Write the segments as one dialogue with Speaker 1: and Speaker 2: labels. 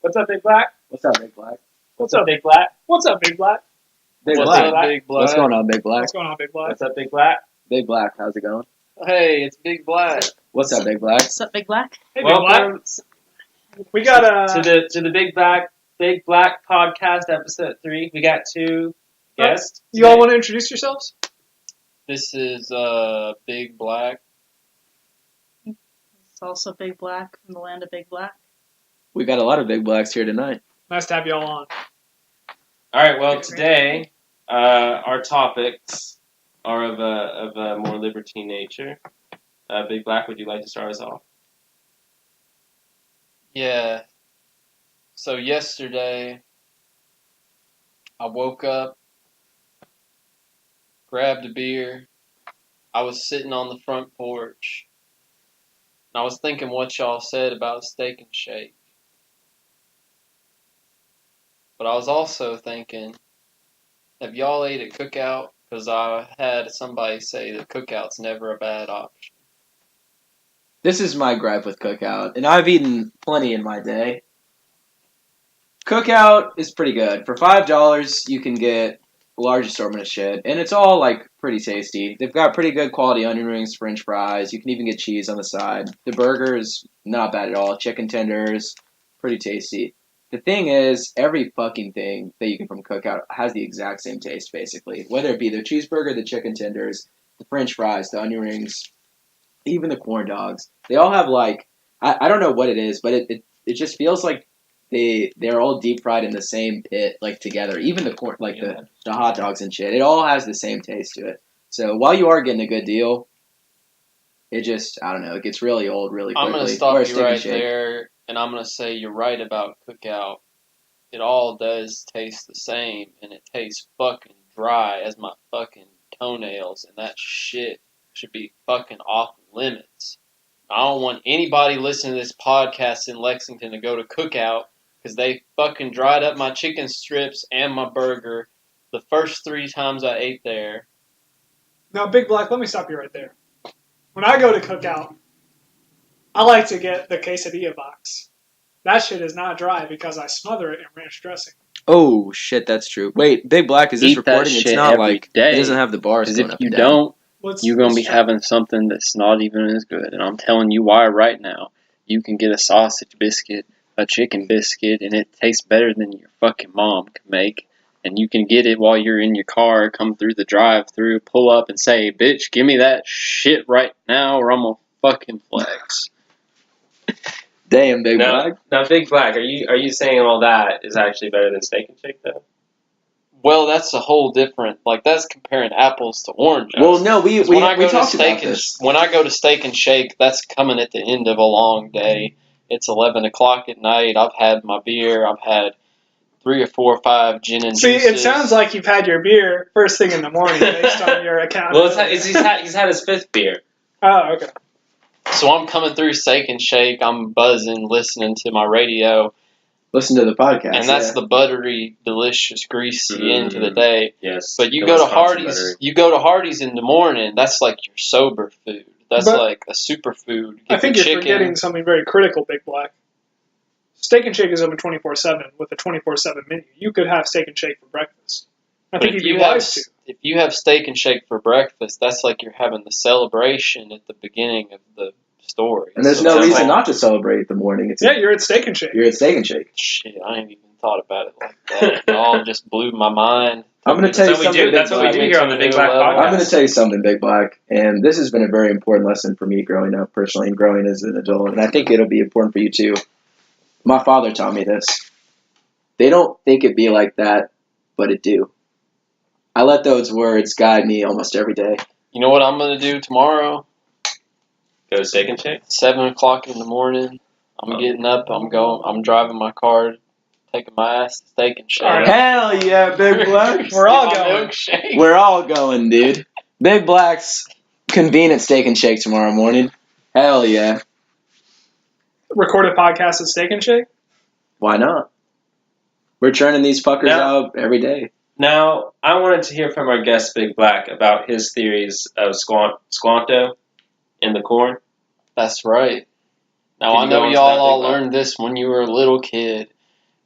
Speaker 1: What's up, Big Black?
Speaker 2: What's up, Big Black?
Speaker 1: What's up, Big Black? What's up, Big Black?
Speaker 2: Big
Speaker 3: What's
Speaker 2: Black.
Speaker 3: up, Big Black?
Speaker 2: What's going on, Big Black?
Speaker 1: What's going on, Big Black?
Speaker 3: What's up, Big Black?
Speaker 2: Big Black, how's it going?
Speaker 3: Hey, it's Big Black.
Speaker 2: What's up, Big Black?
Speaker 4: What's up, Big Black?
Speaker 1: Hey, Big Black.
Speaker 3: Welcome
Speaker 1: We got
Speaker 3: to the Big Black podcast episode 3. We got 2 guests.
Speaker 1: You all want to introduce yourselves?
Speaker 3: This is Big Black.
Speaker 4: It's also Big Black from the land of Big Black.
Speaker 2: We got a lot of Big Blacks here tonight.
Speaker 1: Nice to have you all on.
Speaker 3: All right. Well, today our topics are of a more libertine nature. Big Black, would you like to start us off? Yeah. So yesterday, I woke up, grabbed a beer. I was sitting on the front porch, and I was thinking what y'all said about Steak and Shake. But I was also thinking, have y'all ate at Cookout? Because I had somebody say that Cookout's never a bad option.
Speaker 2: This is my gripe with Cookout, and I've eaten plenty in my day. Cookout is pretty good. For $5, you can get a large assortment of shit, and it's all, pretty tasty. They've got pretty good quality onion rings, french fries. You can even get cheese on the side. The burgers, not bad at all. Chicken tenders, pretty tasty. The thing is, every fucking thing that you get from Cookout has the exact same taste, basically. Whether it be the cheeseburger, the chicken tenders, the french fries, the onion rings, even the corn dogs. They all have, I don't know what it is, but it just feels like they're all deep fried in the same pit, together. Even the corn, the hot dogs and shit. It all has the same taste to it. So while you are getting a good deal, it just, I don't know, it gets really old really quickly.
Speaker 3: I'm going to stop you right there, and I'm going to say you're right about Cookout. It all does taste the same, and it tastes fucking dry as my fucking toenails, and that shit should be fucking off limits. I don't want anybody listening to this podcast in Lexington to go to Cookout because they fucking dried up my chicken strips and my burger the first 3 times I ate there.
Speaker 1: Now, Big Black, let me stop you right there. When I go to Cookout, I like to get the quesadilla box. That shit is not dry because I smother it in ranch dressing.
Speaker 2: Oh, shit, that's true. Wait, Big Black, is this recording? It's not
Speaker 3: day.
Speaker 2: It doesn't have the bars
Speaker 3: Because
Speaker 2: going
Speaker 3: if
Speaker 2: up
Speaker 3: you
Speaker 2: and down.
Speaker 3: don't, you're going to be having something that's not even as good. And I'm telling you why right now. You can get a sausage biscuit, a chicken biscuit, and it tastes better than your fucking mom can make. And you can get it while you're in your car, come through the drive-thru, pull up and say, bitch, give me that shit right now or I'm going to fucking flex.
Speaker 2: Damn, Big Black.
Speaker 5: Now, Big Black, are you saying all that is actually better than Steak and Shake, though?
Speaker 3: Well, that's a whole different, that's comparing apples to oranges.
Speaker 2: Well, no, we talked about
Speaker 3: this. When I go to Steak and Shake, that's coming at the end of a long day. It's 11 o'clock at night. I've had my beer. I've had 3 or 4 or 5 gin and juices.
Speaker 1: See, it sounds like you've had your beer first thing in the morning based on your account.
Speaker 5: Well, he's had his 5th beer.
Speaker 1: Oh, okay.
Speaker 3: So I'm coming through Steak and Shake. I'm buzzing, listening to my radio.
Speaker 2: Listen to the podcast.
Speaker 3: And that's the buttery, delicious, greasy end to the day.
Speaker 5: Yes.
Speaker 3: But you go to Hardee's. You go to Hardee's in the morning. That's like your sober food. That's like a superfood.
Speaker 1: I think you're forgetting something very critical, Big Black. Steak and Shake is open 24/7 with a 24/7 menu. You could have Steak and Shake for breakfast. I think you'd be wise to.
Speaker 3: If you have Steak and Shake for breakfast, that's like you're having the celebration at the beginning of the story.
Speaker 2: And there's no reason not to celebrate the morning.
Speaker 1: You're at Steak and Shake.
Speaker 2: You're at Steak and Shake.
Speaker 3: Shit, I ain't even thought about it like that. It all just blew my mind.
Speaker 2: I'm going to tell you something.
Speaker 5: That's what we do here on the Big Black podcast.
Speaker 2: I'm going to tell you something, Big Black, and this has been a very important lesson for me growing up personally and growing as an adult, and I think it'll be important for you too. My father taught me this. They don't think it be like that, but it do. I let those words guide me almost every day.
Speaker 3: You know what I'm going to do tomorrow?
Speaker 5: Go to Steak and Shake?
Speaker 3: 7 o'clock in the morning. I'm getting up. I'm driving my car, taking my ass to Steak and Shake.
Speaker 1: Right.
Speaker 2: Hell yeah, Big Black.
Speaker 1: We're all going.
Speaker 2: We're all going, dude. Big Black's convene at Steak and Shake tomorrow morning. Hell yeah.
Speaker 1: Record a podcast at Steak and Shake?
Speaker 2: Why not? We're churning these fuckers out every day.
Speaker 5: Now, I wanted to hear from our guest, Big Black, about his theories of squanto in the corn.
Speaker 3: That's right. Now, I know y'all all learned this when you were a little kid.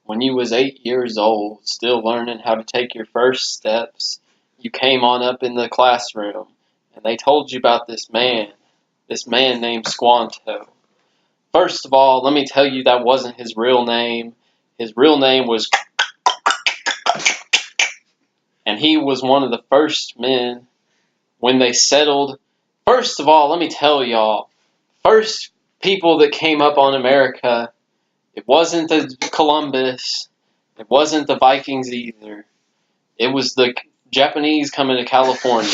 Speaker 3: when you was 8 years old, still learning how to take your first steps, you came on up in the classroom, and they told you about this man named Squanto. First of all, let me tell you that wasn't his real name. His real name was... And he was one of the first men when they settled. First of all, let me tell y'all, first people that came up on America, it wasn't the Columbus, it wasn't the Vikings either. It was the Japanese coming to California,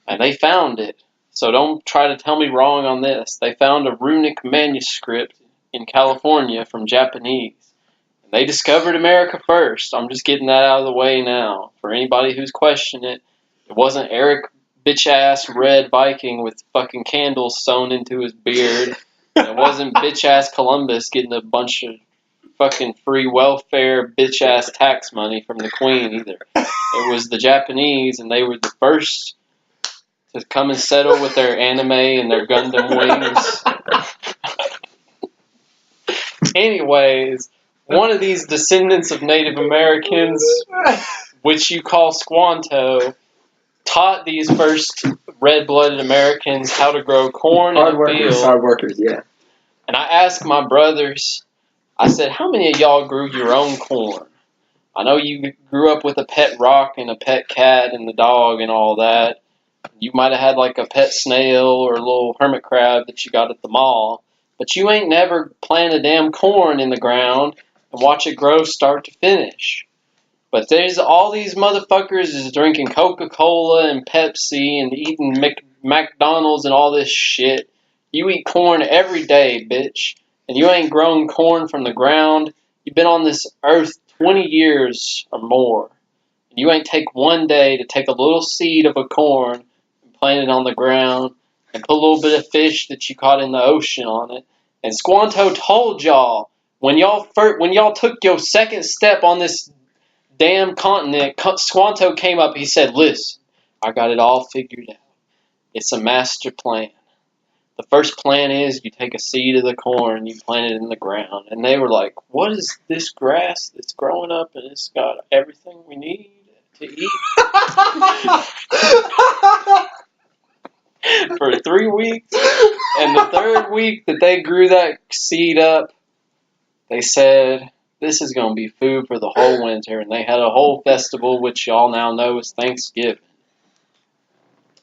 Speaker 3: and they found it. So don't try to tell me wrong on this. They found a runic manuscript in California from Japanese. They discovered America first. I'm just getting that out of the way now. For anybody who's questioning it, it wasn't Eric bitch-ass Red Viking with fucking candles sewn into his beard. And it wasn't bitch-ass Columbus getting a bunch of fucking free welfare bitch-ass tax money from the Queen either. It was the Japanese, and they were the first to come and settle with their anime and their Gundam wings. Anyways, one of these descendants of Native Americans, which you call Squanto, taught these first red-blooded Americans how to grow corn in the field.
Speaker 2: Hard workers, yeah.
Speaker 3: And I asked my brothers, I said, how many of y'all grew your own corn? I know you grew up with a pet rock and a pet cat and the dog and all that. You might have had like a pet snail or a little hermit crab that you got at the mall. But you ain't never planted damn corn in the ground and watch it grow start to finish. But there's all these motherfuckers is drinking Coca-Cola and Pepsi and eating McDonald's and all this shit. You eat corn every day, bitch. And you ain't grown corn from the ground. You've been on this earth 20 years or more. And you ain't take one day to take a little seed of a corn and plant it on the ground and put a little bit of fish that you caught in the ocean on it. And Squanto told y'all, when y'all took your second step on this damn continent, Squanto came up, he said, listen, I got it all figured out. It's a master plan. The first plan is you take a seed of the corn, you plant it in the ground. And they were like, what is this grass that's growing up and it's got everything we need to eat? For 3 weeks. And the third week that they grew that seed up, they said, this is going to be food for the whole winter. And they had a whole festival, which y'all now know is Thanksgiving.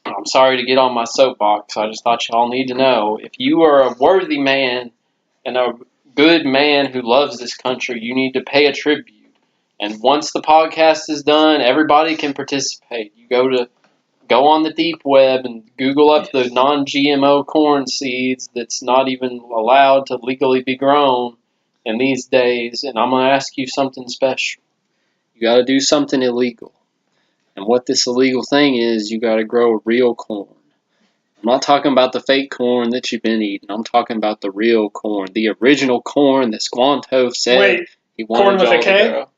Speaker 3: I'm sorry to get on my soapbox. I just thought y'all need to know. If you are a worthy man and a good man who loves this country, you need to pay a tribute. And once the podcast is done, everybody can participate. You go on the deep web and Google up the non-GMO corn seeds that's not even allowed to legally be grown in these days. And I'm going to ask you something special. You got to do something illegal. And what this illegal thing is, you got to grow real corn. I'm not talking about the fake corn that you've been eating. I'm talking about the real corn, the original corn that Squanto said he wanted y'all to grow.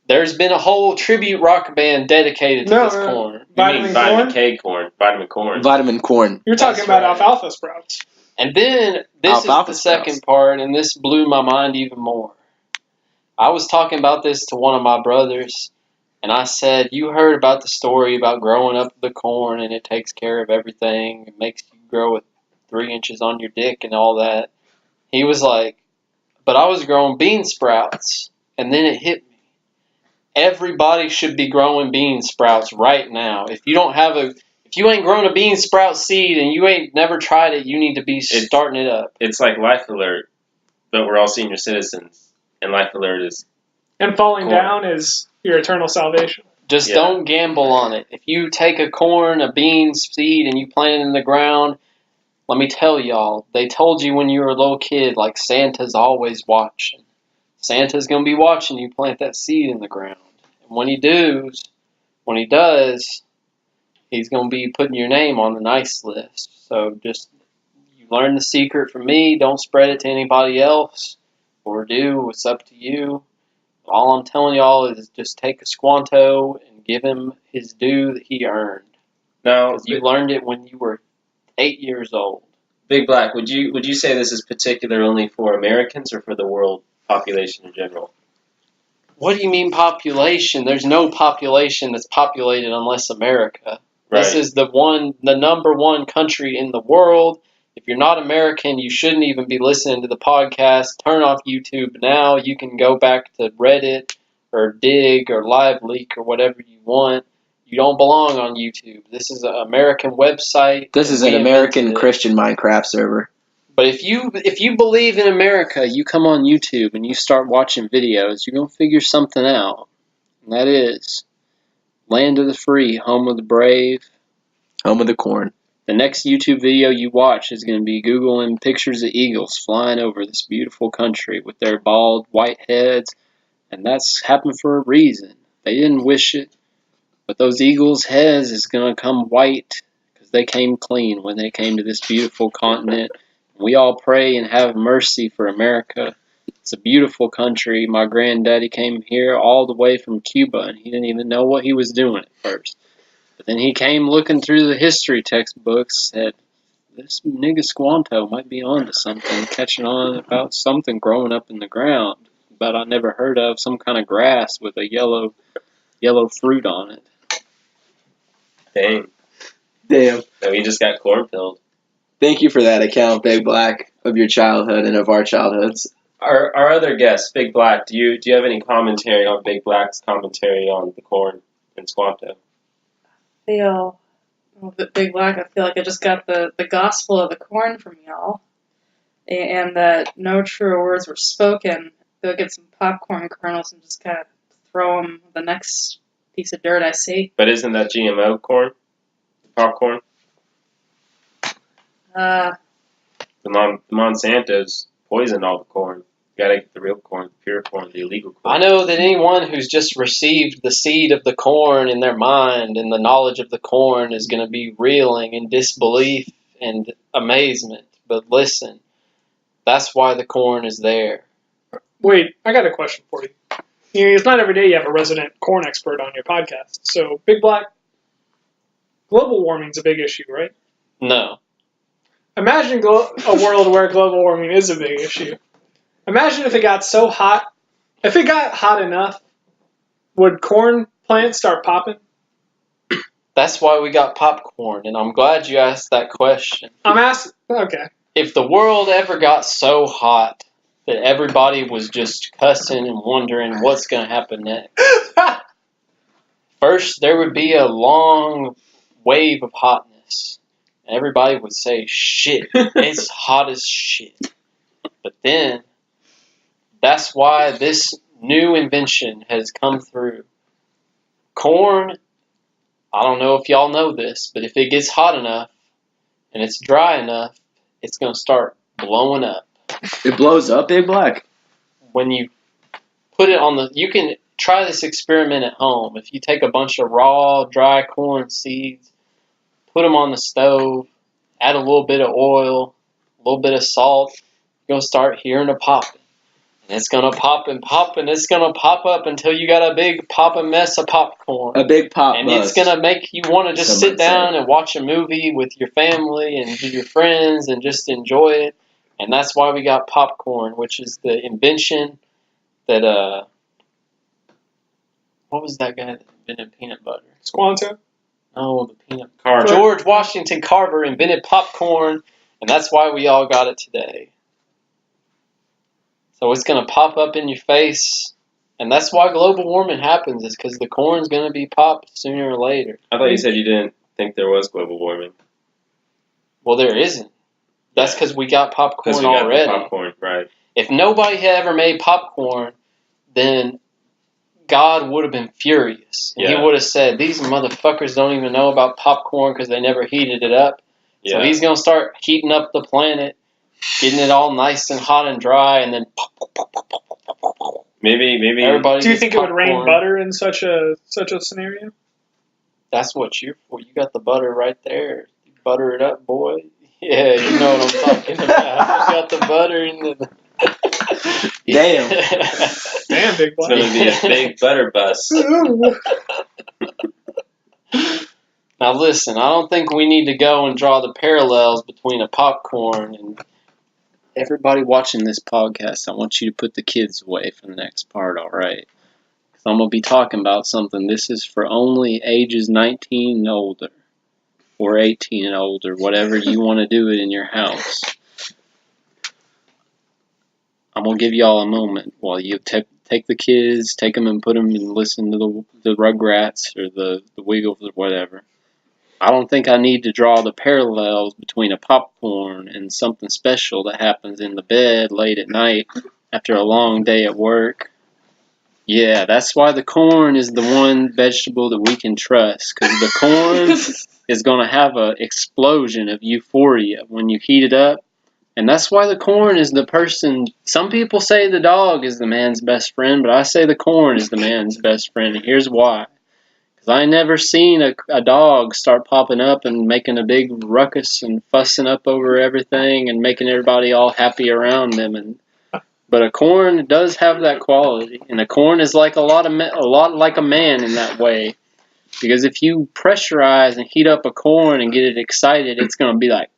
Speaker 3: There's been a whole tribute rock band dedicated to this corn.
Speaker 5: You mean vitamin K corn? Vitamin corn.
Speaker 2: Vitamin corn.
Speaker 1: You're talking about alfalfa sprouts.
Speaker 3: And then, this is the second part, and this blew my mind even more. I was talking about this to one of my brothers, and I said, you heard about the story about growing up the corn, and it takes care of everything. It makes you grow with 3 inches on your dick and all that. He was like, but I was growing bean sprouts, and then it hit me. Everybody should be growing bean sprouts right now. If you ain't grown a bean sprout seed and you ain't never tried it, you need to be starting it up.
Speaker 5: It's like Life Alert, but we're all senior citizens, and Life Alert is...
Speaker 1: And falling down is your eternal salvation.
Speaker 3: Just don't gamble on it. If you take a bean seed, and you plant it in the ground, let me tell y'all, they told you when you were a little kid, like Santa's always watching. Santa's going to be watching you plant that seed in the ground. And when he does, he's going to be putting your name on the nice list. So just, you learn the secret from me. Don't spread it to anybody else. Or do. It's up to you. All I'm telling y'all is just take a Squanto and give him his due that he earned.
Speaker 5: Now,
Speaker 3: you learned it when you were 8 years old.
Speaker 5: Big Black, would you say this is particular only for Americans or for the world population in general?
Speaker 3: What do you mean population? There's no population that's populated unless America. This is the number one country in the world. If you're not American, you shouldn't even be listening to the podcast. Turn off YouTube now. You can go back to Reddit or Dig or LiveLeak or whatever you want. You don't belong on YouTube. This is an American website.
Speaker 2: This is an American Christian Minecraft server.
Speaker 3: But if you believe in America, you come on YouTube and you start watching videos, you're going to figure something out. And that is land of the free, home of the brave.
Speaker 2: Home of the corn.
Speaker 3: The next YouTube video you watch is going to be Googling pictures of eagles flying over this beautiful country with their bald white heads. And that's happened for a reason. They didn't wish it. But those eagles' heads is going to come white because they came clean when they came to this beautiful continent. We all pray and have mercy for America. It's a beautiful country. My granddaddy came here all the way from Cuba, and he didn't even know what he was doing at first. But then he came looking through the history textbooks, said, this nigga Squanto might be onto something, catching on about something growing up in the ground, but I never heard of, some kind of grass with a yellow fruit on it.
Speaker 5: Dang.
Speaker 2: Damn.
Speaker 5: So we just got cornpilled.
Speaker 2: Thank you for that account, Big Black, of your childhood and of our childhoods.
Speaker 5: Our other guest, Big Black, do you have any commentary on Big Black's commentary on the corn and Squanto?
Speaker 4: Big Black, I feel like I just got the gospel of the corn from y'all. And that no truer words were spoken. Go get some popcorn kernels and just kind of throw them the next piece of dirt I see.
Speaker 5: But isn't that GMO corn? Popcorn? The Monsanto's poisoned all the corn. You gotta get the real corn, the pure corn, the illegal corn.
Speaker 3: I know that anyone who's just received the seed of the corn in their mind and the knowledge of the corn is going to be reeling in disbelief and amazement. But listen, that's why the corn is there.
Speaker 1: Wait, I got a question for you. It's not every day you have a resident corn expert on your podcast. So, Big Black, global warming's a big issue, right?
Speaker 3: No.
Speaker 1: Imagine a world where global warming is a big issue. Imagine if it got so hot. If it got hot enough, would corn plants start popping?
Speaker 3: That's why we got popcorn, and I'm glad you asked that question.
Speaker 1: I'm asking. Okay.
Speaker 3: If the world ever got so hot that everybody was just cussing and wondering what's going to happen next, first there would be a long wave of hotness. Everybody would say, shit, it's hot as shit. But then, that's why this new invention has come through. Corn, I don't know if y'all know this, but if it gets hot enough and it's dry enough, it's going to start blowing up.
Speaker 2: It blows up, Big Black?
Speaker 3: When you put it on you can try this experiment at home. If you take a bunch of raw, dry corn seeds, put them on the stove, add a little bit of oil, a little bit of salt, you're going to start hearing a popping. And it's going to pop and pop, and it's going to pop up until you got a big popping mess of popcorn.
Speaker 2: A big pop
Speaker 3: And
Speaker 2: bust.
Speaker 3: it's going to make you want to just sit down and watch a movie with your family and your friends and just enjoy it. And that's why we got popcorn, which is the invention that, what was that guy that invented peanut butter?
Speaker 1: Squanto?
Speaker 3: Oh, the peanut
Speaker 5: Carver.
Speaker 3: George Washington Carver invented popcorn, and that's why we all got it today. So it's going to pop up in your face, and that's why global warming happens, is because the corn's going to be popped sooner or later.
Speaker 5: I thought you said you didn't think there was global warming.
Speaker 3: Well, there isn't. That's because we got popcorn
Speaker 5: Because we got
Speaker 3: already.
Speaker 5: the popcorn, right.
Speaker 3: If nobody had ever made popcorn, then God would have been furious. And He would have said, these motherfuckers don't even know about popcorn because they never heated it up.
Speaker 5: Yeah.
Speaker 3: So He's going to start heating up the planet, getting it all nice and hot and dry, and then
Speaker 5: Maybe.
Speaker 3: everybody
Speaker 1: Do you
Speaker 3: gets
Speaker 1: think it would rain
Speaker 3: popcorn.
Speaker 1: butter in such a scenario?
Speaker 3: That's what you're for. You got the butter right there. You butter it up, boy. Yeah, you know what I'm talking about. You got the butter in the...
Speaker 2: Damn.
Speaker 1: Damn, Big
Speaker 5: It's
Speaker 1: Black.
Speaker 5: going to be a big butter bust.
Speaker 3: Now listen, I don't think we need to go and draw the parallels between a popcorn and everybody watching this podcast. I want you to put the kids away for the next part, all right? I'm going to be talking about something. This is for only ages 19 and older, or 18 and older, whatever you want to do it in your house. I'm going to give y'all a moment while you take the kids, take them and put them and listen to the Rugrats or the Wiggles or whatever. I don't think I need to draw the parallels between a popcorn and something special that happens in the bed late at night after a long day at work. Yeah, that's why the corn is the one vegetable that we can trust, because the corn is going to have an explosion of euphoria when you heat it up. And that's why the corn is the person. Some people say the dog is the man's best friend, but I say the corn is the man's best friend, and here's why. Because I ain't never seen a dog start popping up and making a big ruckus and fussing up over everything and making everybody all happy around them. But a corn does have that quality, and a corn is like a lot like a man in that way. Because if you pressurize and heat up a corn and get it excited, it's going to be like,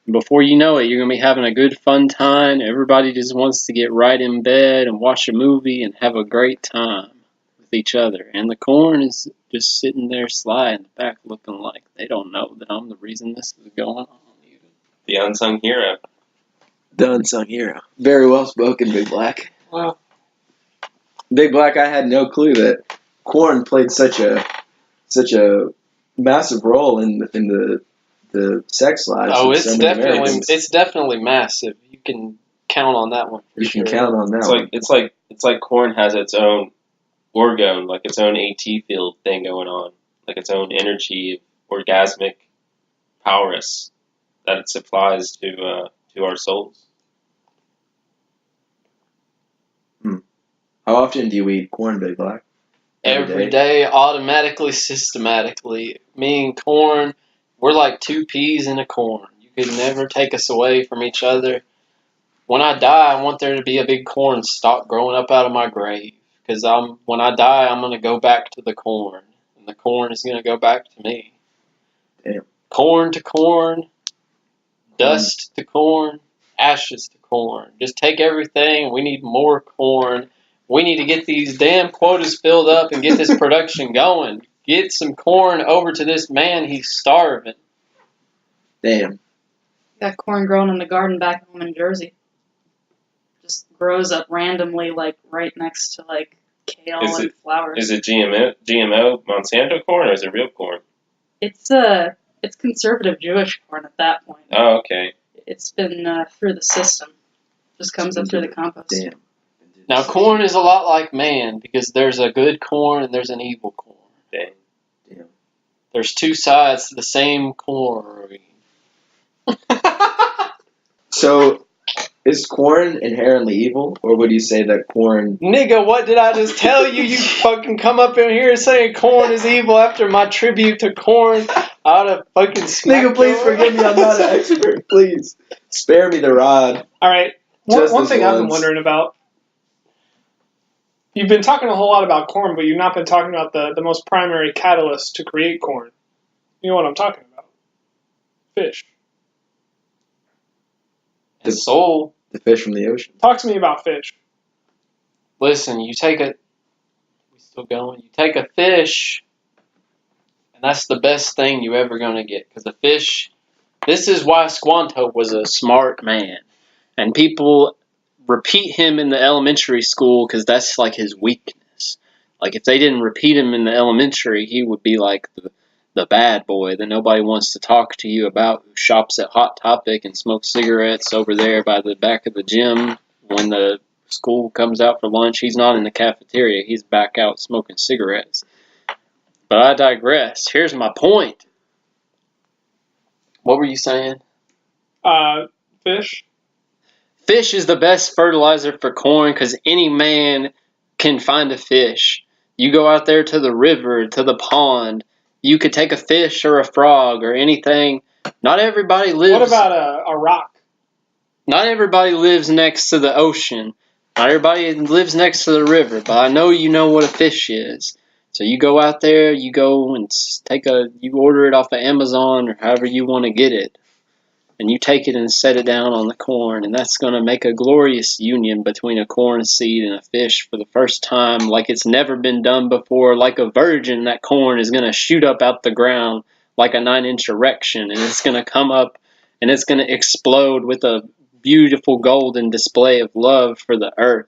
Speaker 3: before you know it, you're going to be having a good fun time. Everybody just wants to get right in bed and watch a movie and have a great time with each other. And the corn is just sitting there sly in the back looking like they don't know that I'm the reason this is going on.
Speaker 5: The unsung hero.
Speaker 2: The unsung hero. Very well spoken, Big Black.
Speaker 1: Wow.
Speaker 2: Big Black, I had no clue that corn played such a massive role in the sex lives.
Speaker 3: Oh,
Speaker 2: of
Speaker 3: it's
Speaker 2: so many Americans.
Speaker 3: definitely massive. You can count on that one.
Speaker 2: You can count on that one.
Speaker 5: It's like corn has its own orgone, like its own AT field thing going on, like its own energy, orgasmic prowess that it supplies to our souls.
Speaker 2: How often do you eat corn, Big Black?
Speaker 3: Every day, automatically, systematically. Me and corn, we're like two peas in a corn. You could never take us away from each other. When I die, I want there to be a big corn stalk growing up out of my grave. Because when I die, I'm going to go back to the corn. And the corn is going to go back to me.
Speaker 2: Damn.
Speaker 3: Corn to corn, dust to corn, ashes to corn. Just take everything. We need more corn. We need to get these damn quotas filled up and get this production going. Get some corn over to this man. He's starving.
Speaker 2: Damn.
Speaker 4: Got corn growing in the garden back home in Jersey. Just grows up randomly, like right next to like kale and flowers.
Speaker 5: Is it GMO Monsanto corn or is it real corn?
Speaker 4: It's conservative Jewish corn at that point.
Speaker 5: Oh, okay.
Speaker 4: It's been through the system. Just comes up through the compost.
Speaker 2: Damn.
Speaker 3: Now, corn is a lot like man because there's a good corn and there's an evil corn.
Speaker 5: Dang.
Speaker 2: Damn.
Speaker 3: There's two sides to the same coin.
Speaker 2: So, is corn inherently evil, or would you say that corn...
Speaker 3: Nigga, what did I just tell you? You fucking come up in here saying corn is evil after my tribute to corn. I ought to fucking smack
Speaker 2: Nigga, please forgive me, I'm not an expert, please. Spare me the rod.
Speaker 1: Alright, one thing I've been wondering about. You've been talking a whole lot about corn, but you've not been talking about the most primary catalyst to create corn. You know what I'm talking about? Fish.
Speaker 3: The soul.
Speaker 2: The fish from the ocean.
Speaker 1: Talk to me about fish.
Speaker 3: Listen, you take a... We still going? You take a fish, and that's the best thing you ever going to get. Because the fish... This is why Squanto was a smart man. And people repeat him in the elementary school because that's like his weakness. Like if they didn't repeat him in the elementary, he would be like the bad boy that nobody wants to talk to you about, who shops at Hot Topic and smokes cigarettes over there by the back of the gym. When the school comes out for lunch, he's not in the cafeteria. He's back out smoking cigarettes. But I digress. Here's my point. What were you saying?
Speaker 1: Fish.
Speaker 3: Fish is the best fertilizer for corn because any man can find a fish. You go out there to the river, to the pond. You could take a fish or a frog or anything. Not everybody lives...
Speaker 1: What about a rock?
Speaker 3: Not everybody lives next to the ocean. Not everybody lives next to the river. But I know you know what a fish is. So you go out there, you go and you order it off of Amazon or however you want to get it. and you take it and set it down on the corn, and that's going to make a glorious union between a corn seed and a fish for the first time, like it's never been done before. Like a virgin, that corn is going to shoot up out the ground like a 9-inch erection, and it's going to come up and it's going to explode with a beautiful golden display of love for the earth.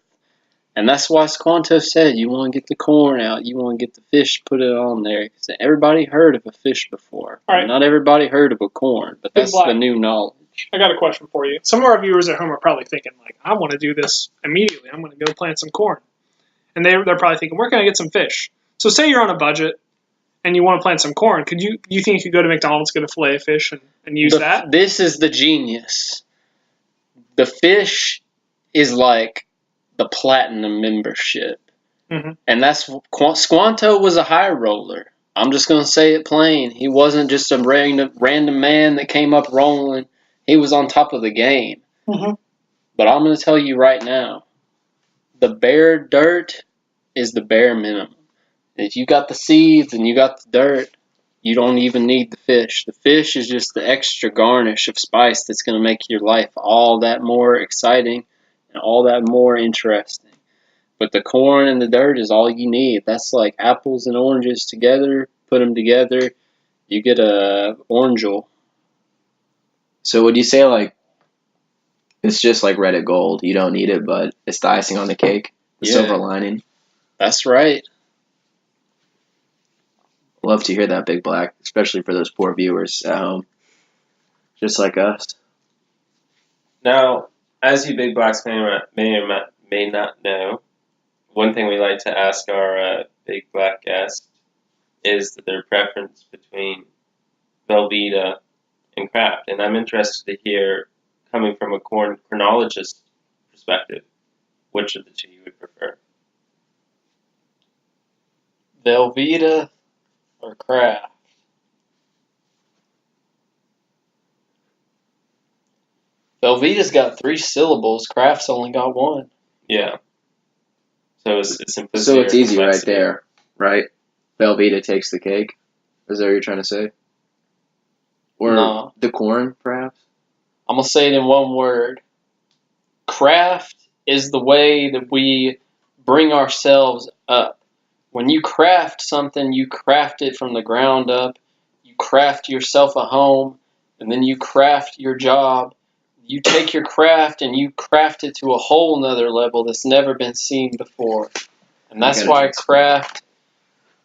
Speaker 3: And that's why Squanto said you want to get the corn out, you want to get the fish, put it on there. Because everybody heard of a fish before.
Speaker 1: All right.
Speaker 3: Not everybody heard of a corn, but
Speaker 1: Big
Speaker 3: that's
Speaker 1: Black.
Speaker 3: the new knowledge.
Speaker 1: I got a question for you. Some of our viewers at home are probably thinking, like, I want to do this immediately. I'm going to go plant some corn. And they're probably thinking, where can I get some fish? So say you're on a budget and you want to plant some corn. You think you could go to McDonald's, get a fillet of fish, and use that?
Speaker 3: This is the genius. The fish is like the platinum membership.
Speaker 1: Mm-hmm.
Speaker 3: And that's Squanto was a high roller. I'm just going to say it plain. He wasn't just a random man that came up rolling. He was on top of the game.
Speaker 1: Mm-hmm.
Speaker 3: But I'm going to tell you right now, the bare dirt is the bare minimum. If you got the seeds and you got the dirt, you don't even need the fish. The fish is just the extra garnish of spice that's going to make your life all that more exciting and all that more interesting. But the corn and the dirt is all you need. That's like apples and oranges together. Put them together, you get a orangeal.
Speaker 2: So would you say, like, it's just like Reddit gold? You don't need it, but it's the icing on the cake, the
Speaker 3: Yeah.
Speaker 2: silver lining.
Speaker 3: That's right.
Speaker 2: Love to hear that, Big Black, especially for those poor viewers at home, just like us.
Speaker 5: Now, as you Big Blacks may or may not know, one thing we like to ask our Big Black guests is their preference between Velveeta and Kraft. And I'm interested to hear, coming from a chronologist perspective, which of the two you would prefer.
Speaker 3: Velveeta or Kraft? Velveeta's got 3 syllables. Kraft's only got 1.
Speaker 5: Yeah. So it's simplicity.
Speaker 2: So it's
Speaker 5: or
Speaker 2: easy right
Speaker 5: complexity.
Speaker 2: there, right? Velveeta takes the cake. Is that what you're trying to say? Or
Speaker 3: No.
Speaker 2: the corn, perhaps?
Speaker 3: I'm going to say it in one word. Craft is the way that we bring ourselves up. When you craft something, you craft it from the ground up. You craft yourself a home, and then you craft your job. You take your craft and you craft it to a whole nother level that's never been seen before. And that's why craft...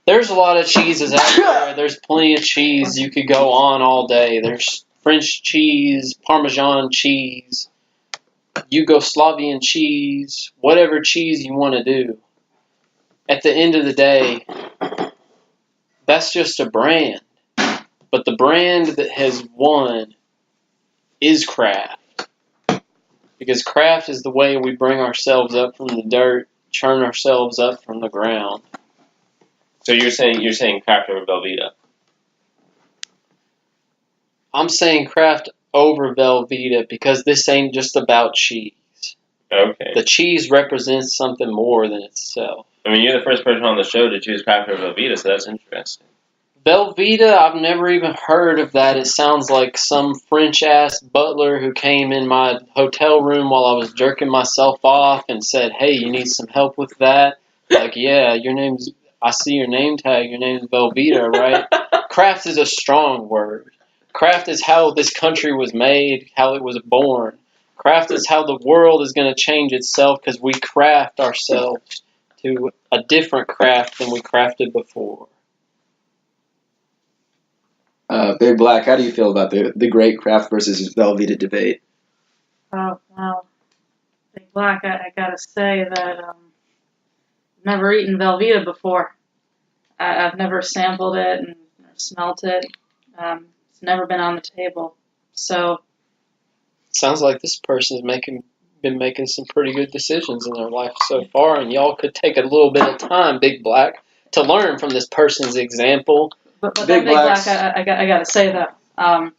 Speaker 3: There's a lot of cheeses out there. There's plenty of cheese. You could go on all day. There's French cheese, Parmesan cheese, Yugoslavian cheese, whatever cheese you want to do. At the end of the day, that's just a brand. But the brand that has won is Kraft. Because Kraft is the way we bring ourselves up from the dirt, churn ourselves up from the ground.
Speaker 5: So you're saying Kraft over Velveeta.
Speaker 3: I'm saying Kraft over Velveeta because this ain't just about cheese.
Speaker 5: Okay.
Speaker 3: The cheese represents something more than itself.
Speaker 5: I mean, you're the first person on the show to choose Kraft over Velveeta, so that's interesting.
Speaker 3: Velveeta, I've never even heard of that. It sounds like some French-ass butler who came in my hotel room while I was jerking myself off and said, hey, you need some help with that? Like, yeah, I see your name tag. Your name's Velveeta, right? Kraft is a strong word. Kraft is how this country was made, how it was born. Kraft is how the world is going to change itself because we craft ourselves to a different craft than we crafted before.
Speaker 2: Big Black, how do you feel about the great Kraft versus Velveeta debate?
Speaker 4: Oh, well, Big Black, I gotta say that I've never eaten Velveeta before. I've never sampled it and smelt it. It's never been on the table. So,
Speaker 3: Sounds like this person's been making some pretty good decisions in their life so far, and y'all could take a little bit of time, Big Black, to learn from this person's example.
Speaker 4: but
Speaker 2: Big
Speaker 4: that Big
Speaker 2: Blacks.
Speaker 4: Black, I gotta say though,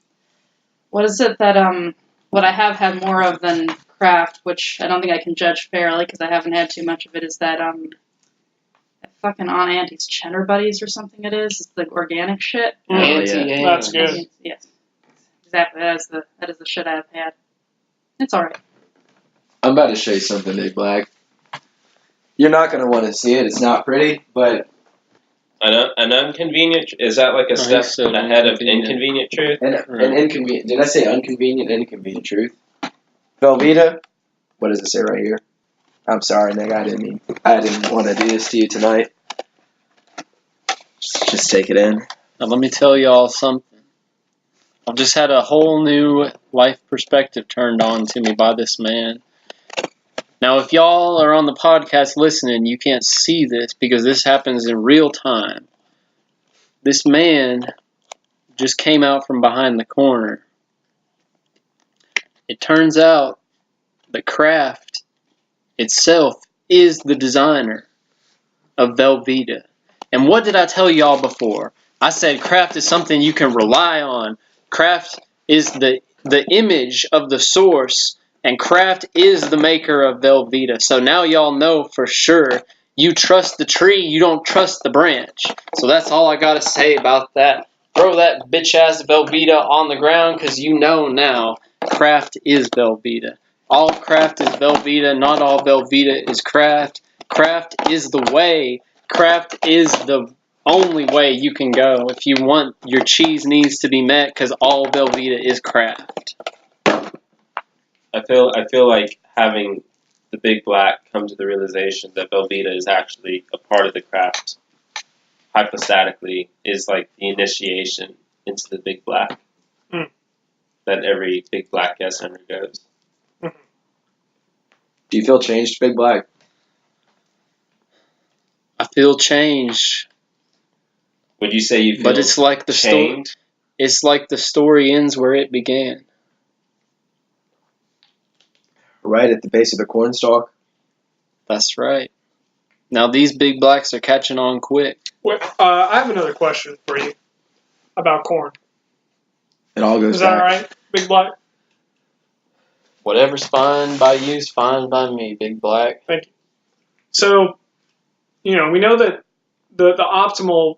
Speaker 4: what is it that what I have had more of than Kraft, which I don't think I can judge fairly because I haven't had too much of it, is that fucking Aunt Auntie's Cheddar Buddies or something it is. It's the organic shit.
Speaker 3: Auntie
Speaker 2: yeah.
Speaker 3: Anne's.
Speaker 1: That's good.
Speaker 4: Yes. Exactly. That is the shit I've had. It's alright.
Speaker 2: I'm about to show you something, Big Black. You're not going to want to see it. It's not pretty, but...
Speaker 5: An inconvenient... Is that like a step ahead of inconvenient truth?
Speaker 2: An inconvenient... Did I say inconvenient? Inconvenient truth. Velveeta. What does it say right here? I'm sorry, Nick. I didn't want to do this to you tonight. Just take it in.
Speaker 3: Now, let me tell y'all something. I've just had a whole new life perspective turned on to me by this man. Now, if y'all are on the podcast listening, you can't see this because this happens in real time. This man just came out from behind the corner. It turns out that Kraft itself is the designer of Velveeta. And what did I tell y'all before? I said Kraft is something you can rely on. Kraft is the image of the source, and Kraft is the maker of Velveeta. So now y'all know for sure you trust the tree, you don't trust the branch. So that's all I got to say about that. Throw that bitch-ass Velveeta on the ground because you know now Kraft is Velveeta. All Kraft is Velveeta, not all Velveeta is Kraft. Kraft is the way. Kraft is the only way you can go if you want your cheese needs to be met because all Velveeta is Kraft.
Speaker 5: I feel like having the Big Black come to the realization that Velveeta is actually a part of the Kraft, hypostatically, is like the initiation into the Big Black that every Big Black guest undergoes.
Speaker 2: Do you feel changed, Big Black?
Speaker 3: I feel changed.
Speaker 5: Would you say you feel
Speaker 3: But it's like the story. It's like the story ends where it began.
Speaker 2: Right at the base of the cornstalk?
Speaker 3: That's right. Now these Big Blacks are catching on quick.
Speaker 1: Well, I have another question for you about corn.
Speaker 2: It all goes
Speaker 1: Is that
Speaker 2: back.
Speaker 1: all right, Big Black?
Speaker 3: Whatever's fine by you is fine by me, Big Black.
Speaker 1: Thank you. So, we know that the optimal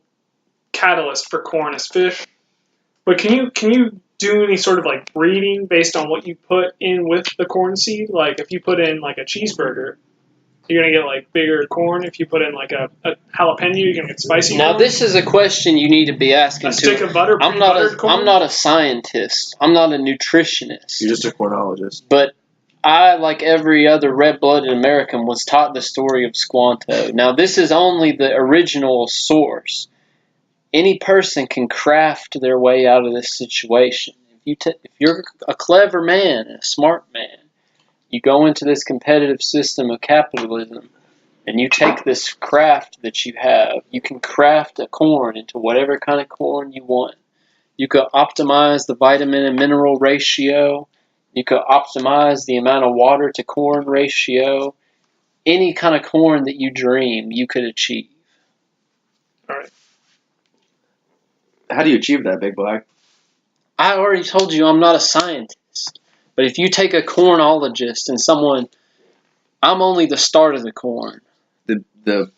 Speaker 1: catalyst for corn is fish, but can you do any sort of like breeding based on what you put in with the corn seed? Like if you put in like a cheeseburger, you're gonna get like bigger corn. If you put in like a jalapeno, you're gonna get spicy
Speaker 3: Now
Speaker 1: corn.
Speaker 3: this is a question you need to be asking
Speaker 1: A stick of butter,
Speaker 3: I'm not a scientist. I'm not a nutritionist.
Speaker 2: You're just a cornologist.
Speaker 3: But I, like every other red-blooded American, was taught the story of Squanto. Now this is only the original source. Any person can craft their way out of this situation. If you're a clever man, a smart man, you go into this competitive system of capitalism, and you take this craft that you have. You can craft a corn into whatever kind of corn you want. You could optimize the vitamin and mineral ratio. You could optimize the amount of water to corn ratio. Any kind of corn that you dream, you could achieve.
Speaker 1: All right.
Speaker 2: How do you achieve that, Big Black?
Speaker 3: I already told you I'm not a scientist. But if you take a cornologist and someone, I'm only the start of the corn.
Speaker 2: The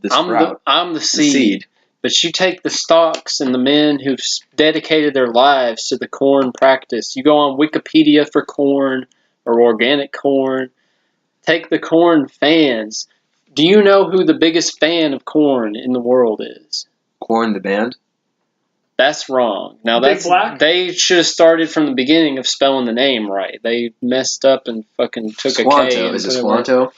Speaker 2: sprout.
Speaker 3: I'm the seed. But you take the stalks and the men who've dedicated their lives to the corn practice. You go on Wikipedia for corn or organic corn. Take the corn fans. Do you know who the biggest fan of corn in the world is?
Speaker 2: Corn, the band?
Speaker 3: That's wrong. Now
Speaker 1: Big Black?
Speaker 3: They should have started from the beginning of spelling the name right. They messed up and fucking took
Speaker 2: Squanto.
Speaker 3: a K. And
Speaker 2: Is it Squanto?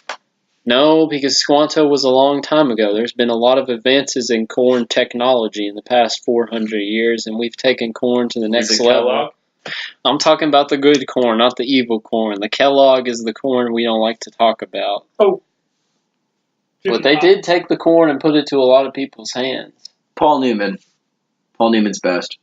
Speaker 3: No, because Squanto was a long time ago. There's been a lot of advances in corn technology in the past 400 years, and we've taken corn to the next level.
Speaker 5: Kellogg?
Speaker 3: I'm talking about the good corn, not the evil corn. The Kellogg is the corn we don't like to talk about.
Speaker 1: Oh.
Speaker 3: But they did take the corn and put it to a lot of people's hands.
Speaker 2: Paul Newman. Paul Newman's best.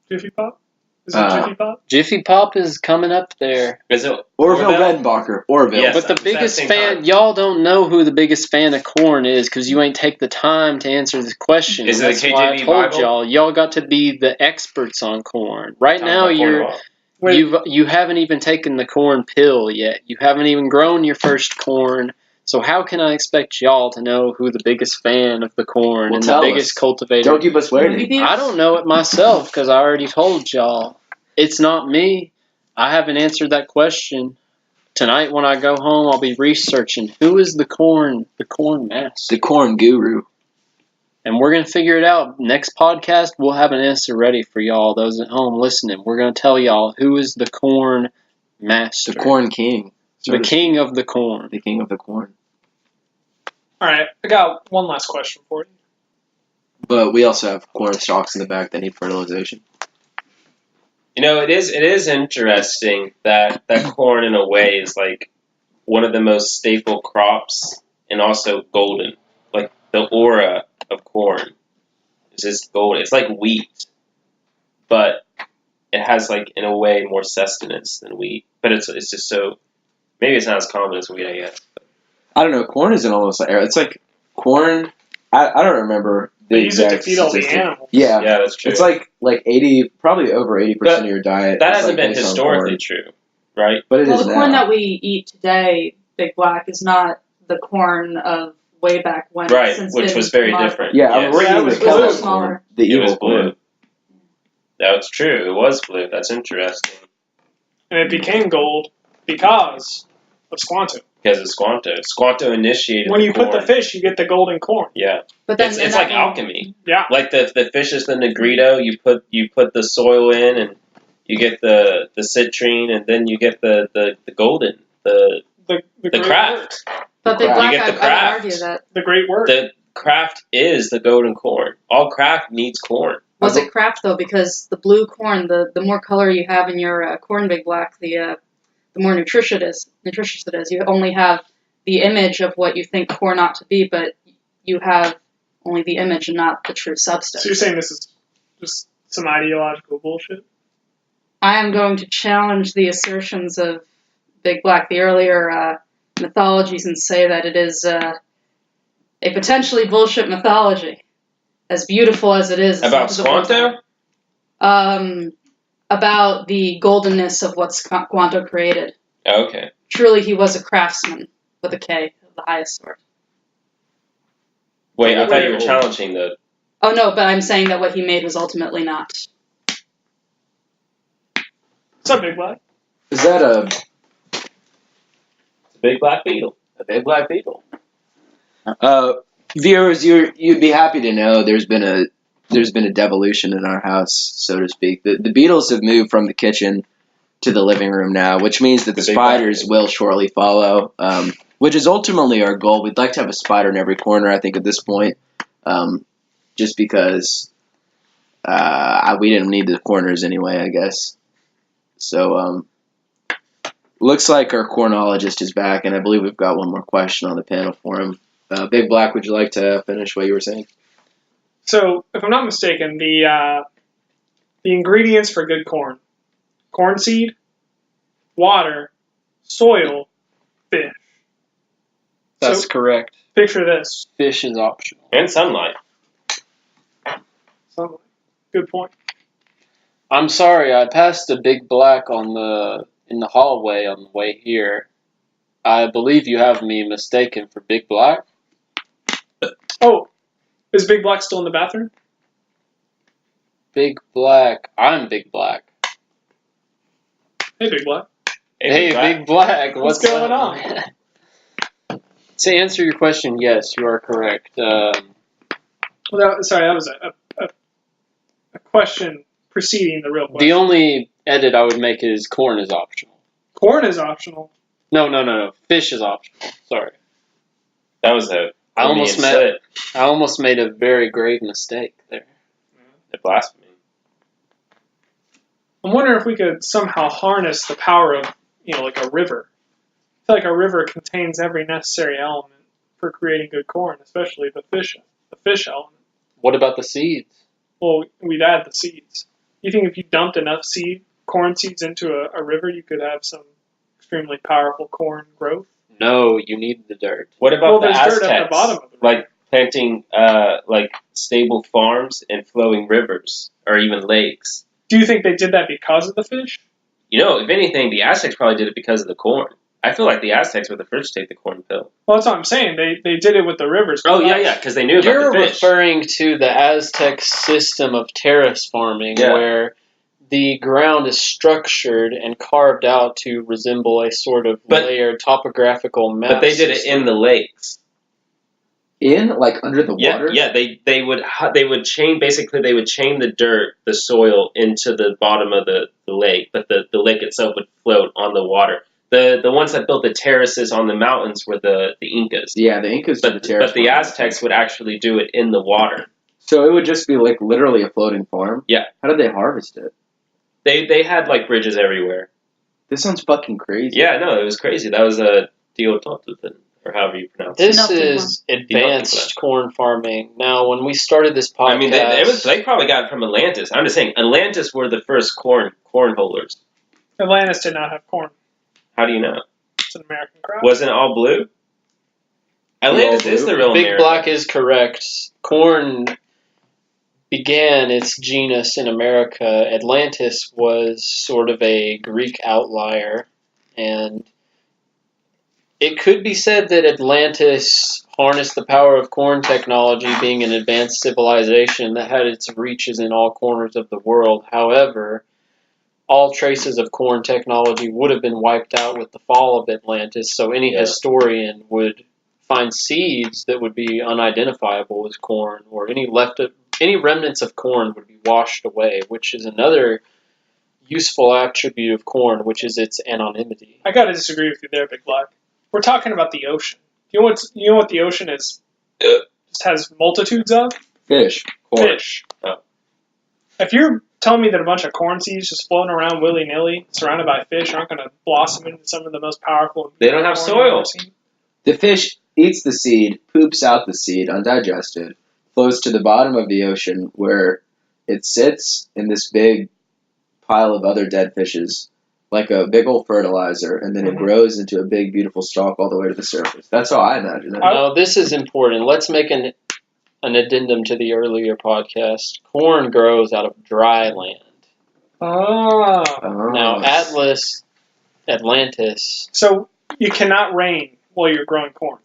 Speaker 1: Jiffy Pop? Is it Jiffy Pop?
Speaker 3: Jiffy Pop is coming up there.
Speaker 5: Is it
Speaker 2: Orville Redenbacher. Orville.
Speaker 5: Yes.
Speaker 3: But the biggest fan, y'all don't know who the biggest fan of corn is because you ain't take the time to answer this question.
Speaker 5: Is it
Speaker 3: That's
Speaker 5: the
Speaker 3: why I
Speaker 5: KJV
Speaker 3: told
Speaker 5: Bible?
Speaker 3: y'all got to be the experts on corn. Right now,
Speaker 1: Wait.
Speaker 3: you haven't even taken the corn pill yet. You haven't even grown your first corn,
Speaker 6: So how can I expect y'all to know who the biggest fan of the corn
Speaker 2: Well,
Speaker 6: and the
Speaker 2: tell
Speaker 6: biggest
Speaker 2: us.
Speaker 6: cultivator?
Speaker 2: Don't keep us waiting.
Speaker 6: I don't know it myself because I already told y'all. It's not me. I haven't answered that question. Tonight when I go home, I'll be researching who is the corn master.
Speaker 2: The corn guru.
Speaker 6: And we're going to figure it out. Next podcast, we'll have an answer ready for y'all, those at home listening. We're going to tell y'all who is the corn master.
Speaker 2: The corn king.
Speaker 6: The king of the corn.
Speaker 2: The king of the corn.
Speaker 1: All right, I got one last question for you.
Speaker 2: But we also have corn stalks in the back that need fertilization.
Speaker 5: You know, it is interesting that corn, in a way, is like one of the most staple crops and also golden. Like, the aura of corn is just golden. It's like wheat, but it has, like, in a way, more sustenance than wheat. But it's just so... Maybe it's not as common as wheat, I guess.
Speaker 2: I don't know. Corn isn't almost like... It's like corn... I don't remember the
Speaker 1: They use it
Speaker 2: exact
Speaker 1: to feed all the
Speaker 2: statistic.
Speaker 1: animals.
Speaker 2: Yeah.
Speaker 5: Yeah, that's true.
Speaker 2: It's like 80... Probably over 80% of your diet.
Speaker 5: That
Speaker 2: is,
Speaker 5: hasn't
Speaker 2: like,
Speaker 5: been
Speaker 2: based on
Speaker 5: historically
Speaker 2: corn.
Speaker 5: true, right?
Speaker 2: But it
Speaker 4: Well,
Speaker 2: is
Speaker 4: the corn
Speaker 2: now.
Speaker 4: that we eat today, Big Black, is not the corn of way back when.
Speaker 5: Right,
Speaker 4: since
Speaker 5: which
Speaker 4: been
Speaker 5: was very
Speaker 4: modified.
Speaker 5: different.
Speaker 2: Yeah, I mean,
Speaker 5: Yes.
Speaker 2: we're
Speaker 1: Yeah, it
Speaker 2: eating
Speaker 1: was
Speaker 2: the
Speaker 1: blue.
Speaker 2: Kellogg's
Speaker 4: Smaller.
Speaker 2: corn. The
Speaker 5: It
Speaker 2: evil
Speaker 5: was blue.
Speaker 2: corn.
Speaker 5: That's true. It was blue. That's interesting.
Speaker 1: And it became gold because of Squanto.
Speaker 5: Because of Squanto. Squanto initiated
Speaker 1: When
Speaker 5: the
Speaker 1: you
Speaker 5: corn.
Speaker 1: put the fish, you get the golden corn.
Speaker 5: Yeah.
Speaker 4: But then
Speaker 5: It's like alchemy.
Speaker 1: Yeah.
Speaker 5: Like the fish is the Negrito, you put the soil in and you get the citrine and then you get the golden, the
Speaker 1: great
Speaker 5: craft.
Speaker 1: word.
Speaker 4: But Big
Speaker 2: You
Speaker 4: Black,
Speaker 5: get the
Speaker 4: I would
Speaker 5: craft.
Speaker 4: argue that.
Speaker 1: The great word.
Speaker 5: The craft is the golden corn. All craft needs corn.
Speaker 4: Was it craft, though? Because the blue corn, the more color you have in your corn, Big Black, the more nutritious it is. You only have the image of what you think corn ought to be, but you have only the image and not the true substance.
Speaker 1: So you're saying this is just some ideological bullshit?
Speaker 4: I am going to challenge the assertions of Big Black, the earlier mythologies, and say that it is a potentially bullshit mythology. As beautiful as it is.
Speaker 5: About Squanto?
Speaker 4: About the goldenness of what Squanto created.
Speaker 5: Okay.
Speaker 4: Truly, he was a craftsman with a K of the highest sort.
Speaker 5: Wait, I thought you were challenging the...
Speaker 4: Oh, no, but I'm saying that what he made was ultimately not.
Speaker 1: What's up, Big Black?
Speaker 2: Is that a
Speaker 5: big black beetle.
Speaker 2: A big black beetle? Viewers, you'd be happy to know there's been a devolution in our house, so to speak. The beetles have moved from the kitchen to the living room now, which means that the spiders will shortly follow, which is ultimately our goal. We'd like to have a spider in every corner, I think, at this point, just because we didn't need the corners anyway, I guess. So, looks like our cornologist is back, and I believe we've got one more question on the panel for him. Big Black, would you like to finish what you were saying?
Speaker 1: So, if I'm not mistaken, the ingredients for good corn: corn seed, water, soil, fish.
Speaker 6: That's correct.
Speaker 1: Picture this.
Speaker 6: Fish is optional.
Speaker 5: And sunlight.
Speaker 1: Sunlight. Good point.
Speaker 6: I'm sorry, I passed a Big Black in the hallway on the way here. I believe you have me mistaken for Big Black.
Speaker 1: Oh, is Big Black still in the bathroom?
Speaker 6: Big Black. I'm Big Black.
Speaker 1: Hey, Big Black.
Speaker 6: Hey, Big Black.
Speaker 1: What's going on?
Speaker 6: To answer your question, yes, you are correct.
Speaker 1: Well, that was a question preceding the real question.
Speaker 6: The only edit I would make is corn is optional.
Speaker 1: Corn is optional.
Speaker 6: No. Fish is optional. Sorry.
Speaker 5: That was a...
Speaker 6: I almost made a very grave mistake there.
Speaker 5: The blasphemy.
Speaker 1: I'm wondering if we could somehow harness the power of, like a river. I feel like a river contains every necessary element for creating good corn, especially the fish element.
Speaker 6: What about the seeds?
Speaker 1: Well, we'd add the seeds. You think if you dumped enough corn seeds into a river, you could have some extremely powerful corn growth?
Speaker 6: No, you need the dirt.
Speaker 5: What about the
Speaker 1: there's
Speaker 5: Aztecs?
Speaker 1: dirt at the bottom of the river.
Speaker 5: Like planting stable farms and flowing rivers or even lakes.
Speaker 1: Do you think they did that because of the fish?
Speaker 5: If anything, the Aztecs probably did it because of the corn. I feel like the Aztecs were the first to take the corn pill.
Speaker 1: Well, that's what I'm saying. They did it with the rivers.
Speaker 5: Oh, yeah, because they knew about
Speaker 6: You're
Speaker 5: the fish.
Speaker 6: referring to the Aztec system of terrace farming, where the ground is structured and carved out to resemble a sort of layered topographical map.
Speaker 5: But they did it in the lakes.
Speaker 2: Under the water?
Speaker 5: Yeah, they would chain the dirt, the soil, into the bottom of the lake, but the lake itself would float on the water. The ones that built the terraces on the mountains were the Incas.
Speaker 2: Yeah, the Incas did the terrace.
Speaker 5: But the Aztecs would actually do it in the water.
Speaker 2: So it would just be like literally a floating farm?
Speaker 5: Yeah.
Speaker 2: How did they harvest it?
Speaker 5: They had like bridges everywhere.
Speaker 2: This sounds fucking crazy.
Speaker 5: Yeah, no, it was crazy. That was a Teotihuacan, or however you pronounce it.
Speaker 6: This is advanced corn farming. Now, when we started this podcast,
Speaker 5: I mean, they probably got it from Atlantis. I'm just saying, Atlantis were the first corn holders.
Speaker 1: Atlantis did not have corn.
Speaker 5: How do you know?
Speaker 1: It's an American crop.
Speaker 5: Wasn't it all blue? Atlantis is the real
Speaker 6: Big
Speaker 5: America.
Speaker 6: Black is correct. Corn began its genus in America. Atlantis was sort of a Greek outlier, and it could be said that Atlantis harnessed the power of corn technology, being an advanced civilization that had its reaches in all corners of the world. However, all traces of corn technology would have been wiped out with the fall of Atlantis, so any historian would find seeds that would be unidentifiable as corn, or any remnants of corn would be washed away, which is another useful attribute of corn, which is its anonymity.
Speaker 1: I gotta disagree with you there, Big Black. We're talking about the ocean. You know what the ocean is? Just has multitudes of
Speaker 2: fish.
Speaker 5: Corn.
Speaker 1: Fish.
Speaker 5: Oh.
Speaker 1: If you're telling me that a bunch of corn seeds just floating around willy-nilly, surrounded by fish, aren't going to blossom into some of the most powerful...
Speaker 5: They don't have soil.
Speaker 2: The fish eats the seed, poops out the seed, undigested, flows to the bottom of the ocean where it sits in this big pile of other dead fishes, like a big old fertilizer, and then it grows into a big, beautiful stalk all the way to the surface. That's how I imagine it.
Speaker 6: No, this is important. Let's make an addendum to the earlier podcast. Corn grows out of dry land.
Speaker 1: Oh.
Speaker 6: Now, Atlantis...
Speaker 1: So, you cannot rain while you're growing corn.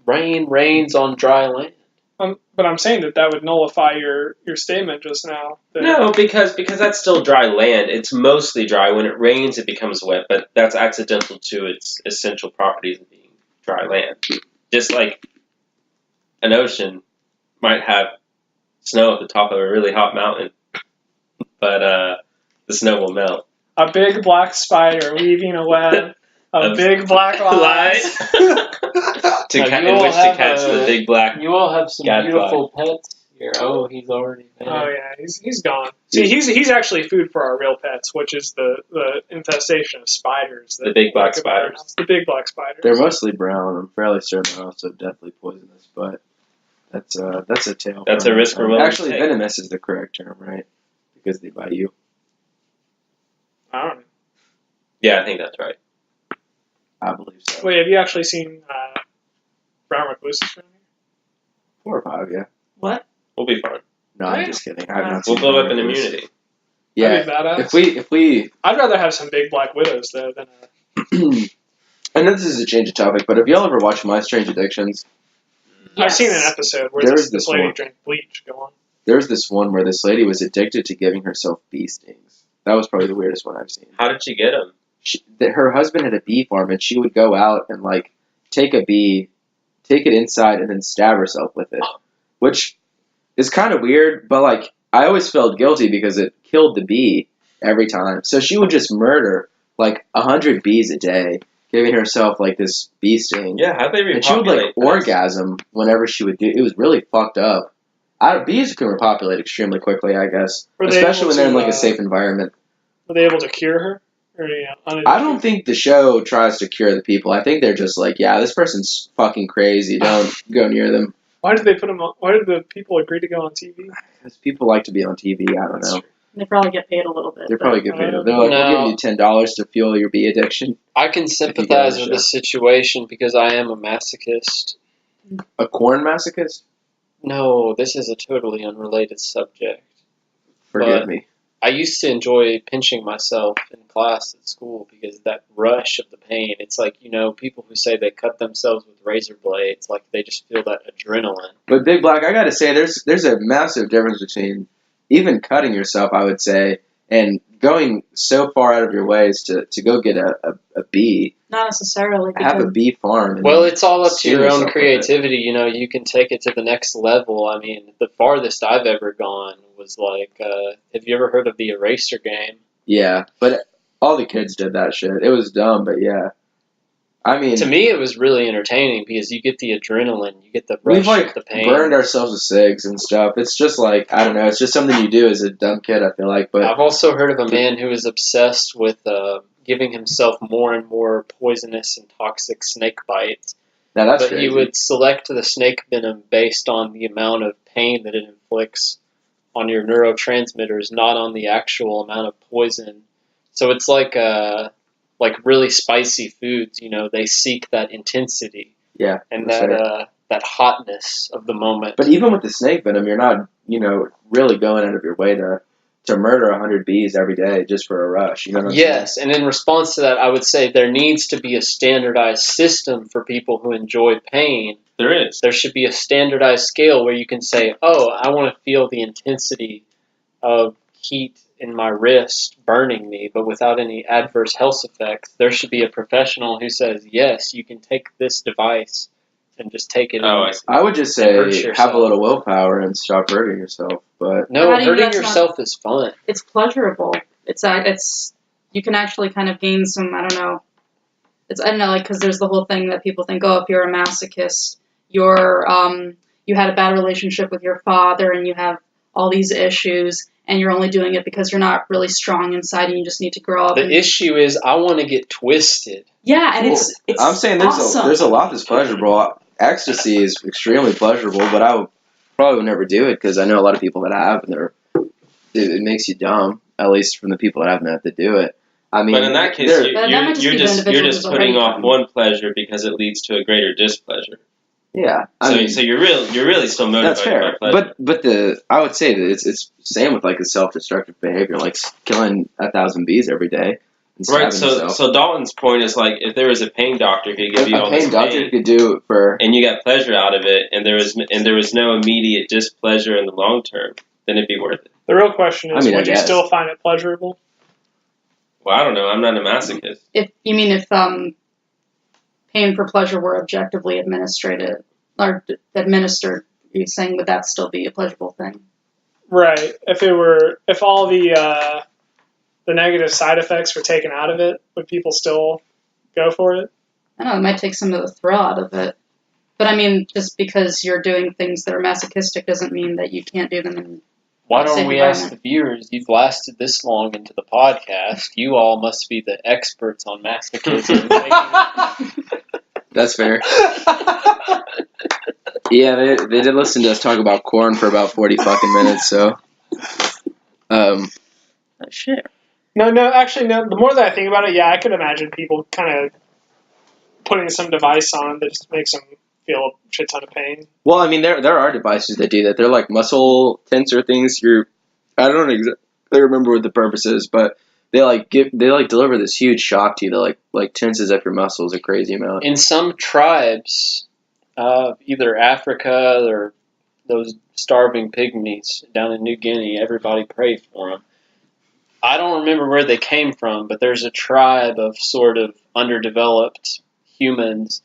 Speaker 6: Rain rains on dry land.
Speaker 1: But I'm saying that would nullify your statement just now.
Speaker 5: No, because that's still dry land. It's mostly dry. When it rains, it becomes wet, but that's accidental to its essential properties of being dry land. Just like an ocean might have snow at the top of a really hot mountain, but the snow will melt.
Speaker 1: A big black spider weaving a web of big black lies.
Speaker 5: To catch the big black.
Speaker 6: You all have some beautiful
Speaker 5: gadfly.
Speaker 6: pets here. Oh, he's already been.
Speaker 1: Oh yeah, he's gone. See, he's actually food for our real pets, which is the infestation of spiders.
Speaker 5: The big black spiders.
Speaker 1: The big black spiders.
Speaker 2: They're mostly brown. I'm fairly certain they're also deathly poisonous, but that's a tale.
Speaker 5: That's a risk we're willing to
Speaker 2: Actually,
Speaker 5: take.
Speaker 2: venomous is the correct term, right? Because they bite you.
Speaker 1: I don't know.
Speaker 5: Yeah, I think that's right.
Speaker 2: I believe so.
Speaker 1: Wait, have you actually seen brown recluses around here?
Speaker 2: 4 or 5, yeah.
Speaker 1: What?
Speaker 5: We'll be fine.
Speaker 2: No, I'm just kidding. I've not
Speaker 5: We'll
Speaker 2: seen
Speaker 5: build up
Speaker 2: them.
Speaker 5: an immunity.
Speaker 2: Yeah,
Speaker 1: That'd be badass.
Speaker 2: if we
Speaker 1: I'd rather have some big black widows though than
Speaker 2: I know this is a change of topic, but have y'all ever watched My Strange Addictions?
Speaker 1: I've seen an episode where
Speaker 2: There's
Speaker 1: this
Speaker 2: this
Speaker 1: lady
Speaker 2: one.
Speaker 1: drank bleach. Go on.
Speaker 2: There's this one where this lady was addicted to giving herself bee stings. That was probably the weirdest one I've seen.
Speaker 5: How did she get them?
Speaker 2: Her husband had a bee farm, and she would go out and like take a bee, take it inside, and then stab herself with it, which is kind of weird. But like, I always felt guilty because it killed the bee every time. So she would just murder like 100 bees a day, giving herself like this bee sting.
Speaker 5: Yeah, how'd they repopulate?
Speaker 2: And she would like orgasm whenever she would do. It was really fucked up. Bees can repopulate extremely quickly, I guess, especially when they're in like a safe environment.
Speaker 1: Were they able to cure her? Or,
Speaker 2: I don't think the show tries to cure the people. I think they're just like, yeah, this person's fucking crazy. Don't go near them.
Speaker 1: Why did they put them on? Why did the people agree to go on TV?
Speaker 2: Because people like to be on TV. I don't know.
Speaker 4: They probably get paid a little bit.
Speaker 2: They probably get paid. They're like,
Speaker 6: No.
Speaker 2: we'll give you $10 to fuel your bee addiction.
Speaker 6: I can sympathize with this situation because I am a masochist.
Speaker 2: A corn masochist?
Speaker 6: No, this is a totally unrelated subject.
Speaker 2: Forgive
Speaker 6: But-
Speaker 2: me.
Speaker 6: I used to enjoy pinching myself in class at school because that rush of the pain. It's like, people who say they cut themselves with razor blades, like they just feel that adrenaline.
Speaker 2: But Big Black, I gotta say, there's a massive difference between even cutting yourself, I would say, and going so far out of your ways to go get a bee.
Speaker 4: Not necessarily.
Speaker 2: Have a bee farm. And
Speaker 6: Well, it's all up to
Speaker 2: sue
Speaker 6: your
Speaker 2: yourself
Speaker 6: own
Speaker 2: with
Speaker 6: creativity. You can take it to the next level. I mean, the farthest I've ever gone was like, have you ever heard of the eraser game?
Speaker 2: Yeah, but all the kids did that shit. It was dumb, but yeah. I mean,
Speaker 6: To me, it was really entertaining because you get the adrenaline, you get the
Speaker 2: we've
Speaker 6: rush of the pain.
Speaker 2: burned ourselves with cigs and stuff. It's just like, I don't know, it's just something you do as a dumb kid, I feel like. But
Speaker 6: I've also heard of a man who is obsessed with giving himself more and more poisonous and toxic snake bites.
Speaker 2: now that's
Speaker 6: But
Speaker 2: crazy.
Speaker 6: he would select the snake venom based on the amount of pain that it inflicts on your neurotransmitters, not on the actual amount of poison. So it's like really spicy foods. They seek that intensity
Speaker 2: Yeah,
Speaker 6: and
Speaker 2: for sure.
Speaker 6: that hotness of the moment.
Speaker 2: But even with the snake venom, you're not, really going out of your way to murder 100 bees every day just for a rush. You know what I'm saying?
Speaker 6: Yes, and in response to that, I would say there needs to be a standardized system for people who enjoy pain.
Speaker 5: There is.
Speaker 6: There should be a standardized scale where you can say, oh, I want to feel the intensity of heat in my wrist burning me, but without any adverse health effects. There should be a professional who says, yes, you can take this device and just take it.
Speaker 5: Oh, I see.
Speaker 2: I would just
Speaker 6: And hurt
Speaker 2: say
Speaker 6: yourself.
Speaker 2: have a little willpower and stop hurting yourself. But
Speaker 6: No,
Speaker 4: How do you know
Speaker 6: hurting
Speaker 4: that's not-
Speaker 6: yourself is fun.
Speaker 4: It's pleasurable. It's you can actually kind of gain some, I don't know, like, because there's the whole thing that people think, oh, if you're a masochist, you had a bad relationship with your father and you have all these issues and you're only doing it because you're not really strong inside and you just need to grow up.
Speaker 6: The issue is I want to get twisted.
Speaker 4: Yeah, and
Speaker 2: Well,
Speaker 4: it's
Speaker 2: I'm saying
Speaker 4: awesome.
Speaker 2: there's a lot that's pleasurable. Ecstasy is extremely pleasurable, but I probably would never do it because I know a lot of people that have, and it makes you dumb. At least from the people that I've met that do it. I mean,
Speaker 5: But in that case,
Speaker 2: they're-
Speaker 4: That might just be the
Speaker 5: you're
Speaker 4: individual
Speaker 5: just
Speaker 4: who's
Speaker 5: putting
Speaker 4: already
Speaker 5: off
Speaker 4: done.
Speaker 5: one pleasure because it leads to a greater displeasure.
Speaker 2: yeah.
Speaker 5: So you're really still motivated
Speaker 2: That's fair,
Speaker 5: by pleasure.
Speaker 2: but I would say that it's same with like a self-destructive behavior, like killing 1,000 bees every day. And
Speaker 5: Right.
Speaker 2: stabbing yourself.
Speaker 5: So Dalton's point is like if there was a pain doctor who could give you
Speaker 2: a
Speaker 5: all this
Speaker 2: pain doctor
Speaker 5: pain,
Speaker 2: could do it for.
Speaker 5: and you got pleasure out of it, and there was no immediate displeasure in the long term, then it'd be worth it.
Speaker 1: The real question is,
Speaker 2: I mean, I
Speaker 1: would you
Speaker 2: guess.
Speaker 1: still find it pleasurable?
Speaker 5: Well, I don't know. I'm not a masochist.
Speaker 4: If pain for pleasure were objectively administered, are you saying would that still be a pleasurable thing?
Speaker 1: Right. If all the negative side effects were taken out of it, would people still go for it?
Speaker 4: I don't know, it might take some of the thrill out of it. But I mean, just because you're doing things that are masochistic doesn't mean that you can't do them in
Speaker 6: Why don't
Speaker 4: Safe
Speaker 6: we ask the
Speaker 4: environment.
Speaker 6: viewers? You've lasted this long into the podcast. You all must be the experts on masochism.
Speaker 2: That's fair. Yeah, they did listen to us talk about corn for about 40 fucking minutes. So,
Speaker 6: Shit.
Speaker 1: No. Actually, no. The more that I think about it, yeah, I could imagine people kind of putting some device on that just makes them feel a shit ton of pain.
Speaker 2: well, I mean, there are devices that do that. They're like muscle tensor things. I don't exactly remember what the purpose is, but they deliver this huge shock to you that like tenses up your muscles a crazy amount.
Speaker 6: In some tribes, either Africa or those starving pygmies down in New Guinea, everybody prayed for them. I don't remember where they came from, but there's a tribe of sort of underdeveloped humans.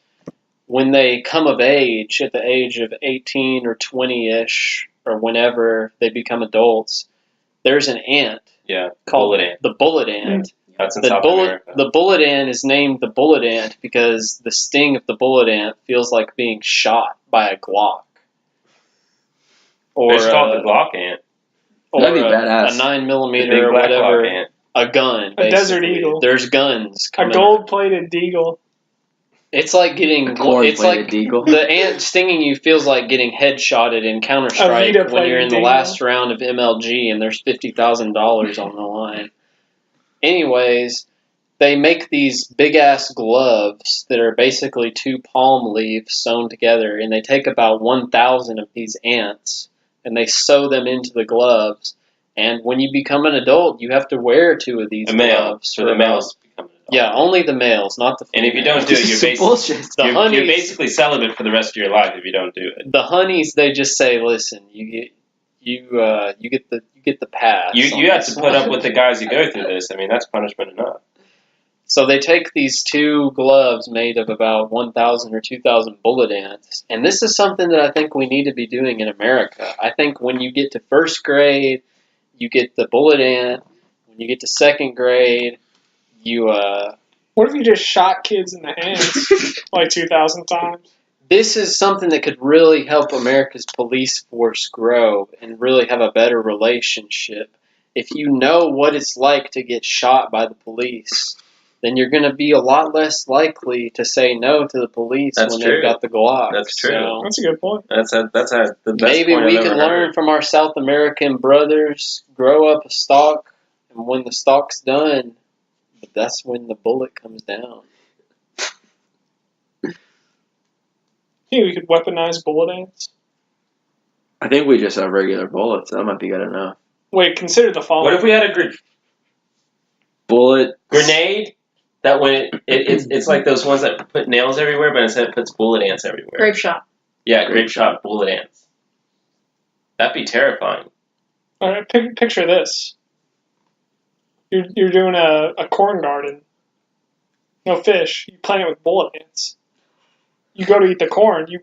Speaker 6: When they come of age, at the age of 18 or 20-ish, or whenever they become adults, there's an ant
Speaker 5: Yeah.
Speaker 6: called
Speaker 5: Bullet ant.
Speaker 6: the bullet ant.
Speaker 5: That's in South America.
Speaker 6: The bullet ant is named the bullet ant because the sting of the bullet ant feels like being shot by a Glock. Or
Speaker 5: It's called the Glock ant.
Speaker 6: or
Speaker 2: That'd be
Speaker 6: a
Speaker 2: badass.
Speaker 6: 9mm
Speaker 5: The big
Speaker 6: or
Speaker 5: black
Speaker 6: whatever.
Speaker 5: Glock ant.
Speaker 6: A gun,
Speaker 1: A Desert
Speaker 6: basically.
Speaker 1: Eagle.
Speaker 6: There's guns
Speaker 1: A
Speaker 6: coming.
Speaker 1: gold-plated deagle.
Speaker 6: It's like getting. It's
Speaker 2: corn-plated
Speaker 6: like
Speaker 2: deagle.
Speaker 6: the ant stinging you feels like getting headshotted in Counter Strike
Speaker 1: Avita
Speaker 6: when you're in the
Speaker 1: plated
Speaker 6: last round of MLG and there's $50,000 on the line. Anyways, they make these big ass gloves that are basically 2 palm leaves sewn together, and they take about 1,000 of these ants and they sew them into the gloves. And when you become an adult, you have to wear 2 of these
Speaker 5: A male.
Speaker 6: gloves.
Speaker 5: So the males become an adult.
Speaker 6: Yeah, only the males, not the
Speaker 5: And
Speaker 6: females.
Speaker 5: if you don't do it,
Speaker 2: This is bullshit.
Speaker 6: The
Speaker 5: you're
Speaker 6: honeys,
Speaker 5: basically celibate for the rest of your life if you don't do it.
Speaker 6: the honeys, they just say, listen, you get the pass.
Speaker 5: You have to put up with the guys who go through this. I mean, that's punishment enough.
Speaker 6: So they take these 2 gloves made of about 1,000 or 2,000 bullet ants, and this is something that I think we need to be doing in America. I think when you get to 1st grade, you get the bullet ant. When you get to 2nd grade, you
Speaker 1: What if you just shot kids in the hands like 2,000 times?
Speaker 6: This is something that could really help America's police force grow and really have a better relationship. If you know what it's like to get shot by the police, then you're going to be a lot less likely to say no to the police
Speaker 5: That's
Speaker 6: when
Speaker 5: true.
Speaker 6: they've got the Glock.
Speaker 5: That's true.
Speaker 6: So
Speaker 1: That's a good point.
Speaker 5: That's the best
Speaker 6: maybe
Speaker 5: point
Speaker 6: we
Speaker 5: I've
Speaker 6: can
Speaker 5: ever
Speaker 6: learn
Speaker 5: heard.
Speaker 6: from our South American brothers, grow up a stock, and when the stock's done, that's when the bullet comes down.
Speaker 1: Yeah, we could weaponize bullet ants.
Speaker 2: I think we just have regular bullets. That might be good enough.
Speaker 1: Wait, consider the following.
Speaker 5: What if we had a
Speaker 2: Bullet.
Speaker 5: grenade that when it's like those ones that put nails everywhere, but instead it puts bullet ants everywhere?
Speaker 4: Grape shot.
Speaker 5: Yeah, grape shot bullet ants. That'd be terrifying.
Speaker 1: All right, picture this. You're doing a corn garden. No fish. You plant it with bullet ants. You go to eat the corn. You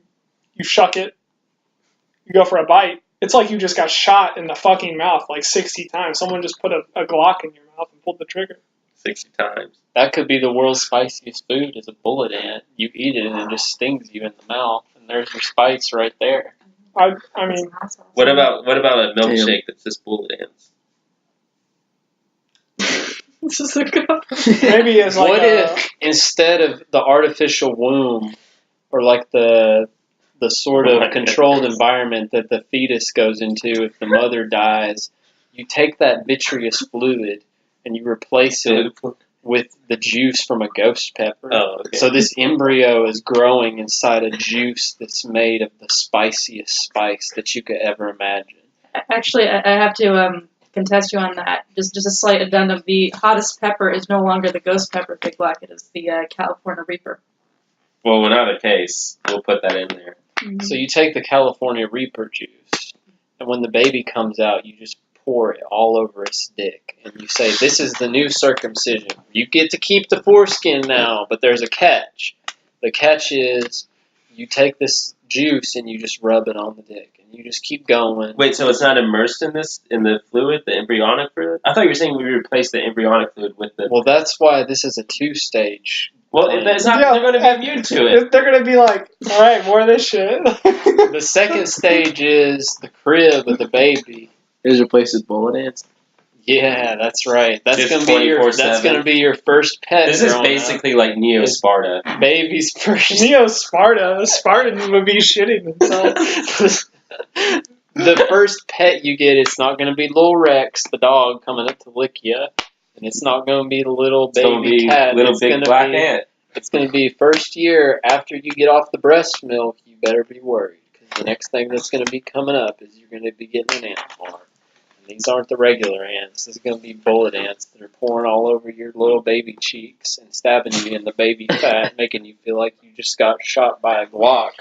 Speaker 1: shuck it. You go for a bite. It's like you just got shot in the fucking mouth like 60 times. Someone just put a Glock in your mouth and pulled the trigger.
Speaker 5: 60 times.
Speaker 6: That could be the world's spiciest food is a bullet ant. You eat it and it just stings you in the mouth, and there's your spice right there.
Speaker 1: I mean,
Speaker 5: What about a milkshake that's just bullet ants?
Speaker 4: This is a good.
Speaker 1: maybe as like
Speaker 6: What if instead of the artificial womb or like the sort
Speaker 5: Oh my
Speaker 6: of controlled
Speaker 5: goodness.
Speaker 6: environment that the fetus goes into if the mother dies, you take that vitreous fluid and you replace it with the juice from a ghost pepper.
Speaker 5: Oh, okay.
Speaker 6: So this embryo is growing inside a juice that's made of the spiciest spice that you could ever imagine.
Speaker 4: Actually, I have to contest you on that. Just a slight addendum. The hottest pepper is no longer the ghost pepper, Big Black. It is the California Reaper.
Speaker 5: Well, in either case, we'll put that in there.
Speaker 6: So you take the California Reaper juice, and when the baby comes out, you just pour it all over its dick, and you say, "This is the new circumcision. You get to keep the foreskin now, but there's a catch. The catch is you take this juice and you just rub it on the dick, and you just keep going."
Speaker 5: Wait, so it's not immersed in the fluid, the embryonic fluid? I thought you were saying we replaced the embryonic fluid with the.
Speaker 6: Well, that's why this is a 2-stage.
Speaker 5: Well, it's not.
Speaker 1: Yeah.
Speaker 5: They're going to be immune to it.
Speaker 1: they're gonna be like, all right, more of this shit.
Speaker 6: The second stage is the crib of the baby.
Speaker 2: Is replaced with bullet ants.
Speaker 6: Yeah, that's right. That's
Speaker 5: Just
Speaker 6: gonna be your.
Speaker 5: 24/7.
Speaker 6: That's gonna be your first pet.
Speaker 5: This is
Speaker 6: growing up.
Speaker 5: basically like Neo Sparta.
Speaker 6: Baby's first.
Speaker 1: Neo Sparta. Spartan would be shitting themselves.
Speaker 6: The first pet you get, it's not going to be little Rex, the dog, coming up to lick you, and it's not going to be the little
Speaker 5: It's going to
Speaker 6: baby
Speaker 5: be
Speaker 6: cat.
Speaker 5: little
Speaker 6: It's
Speaker 5: big
Speaker 6: gonna
Speaker 5: black
Speaker 6: be,
Speaker 5: ant.
Speaker 6: It's going to be first year after you get off the breast milk. You better be worried because the next thing that's going to be coming up is you're going to be getting an ant farm. And these aren't the regular ants. This is going to be bullet ants that are pouring all over your little baby cheeks and stabbing you in the baby fat, making you feel like you just got shot by a Glock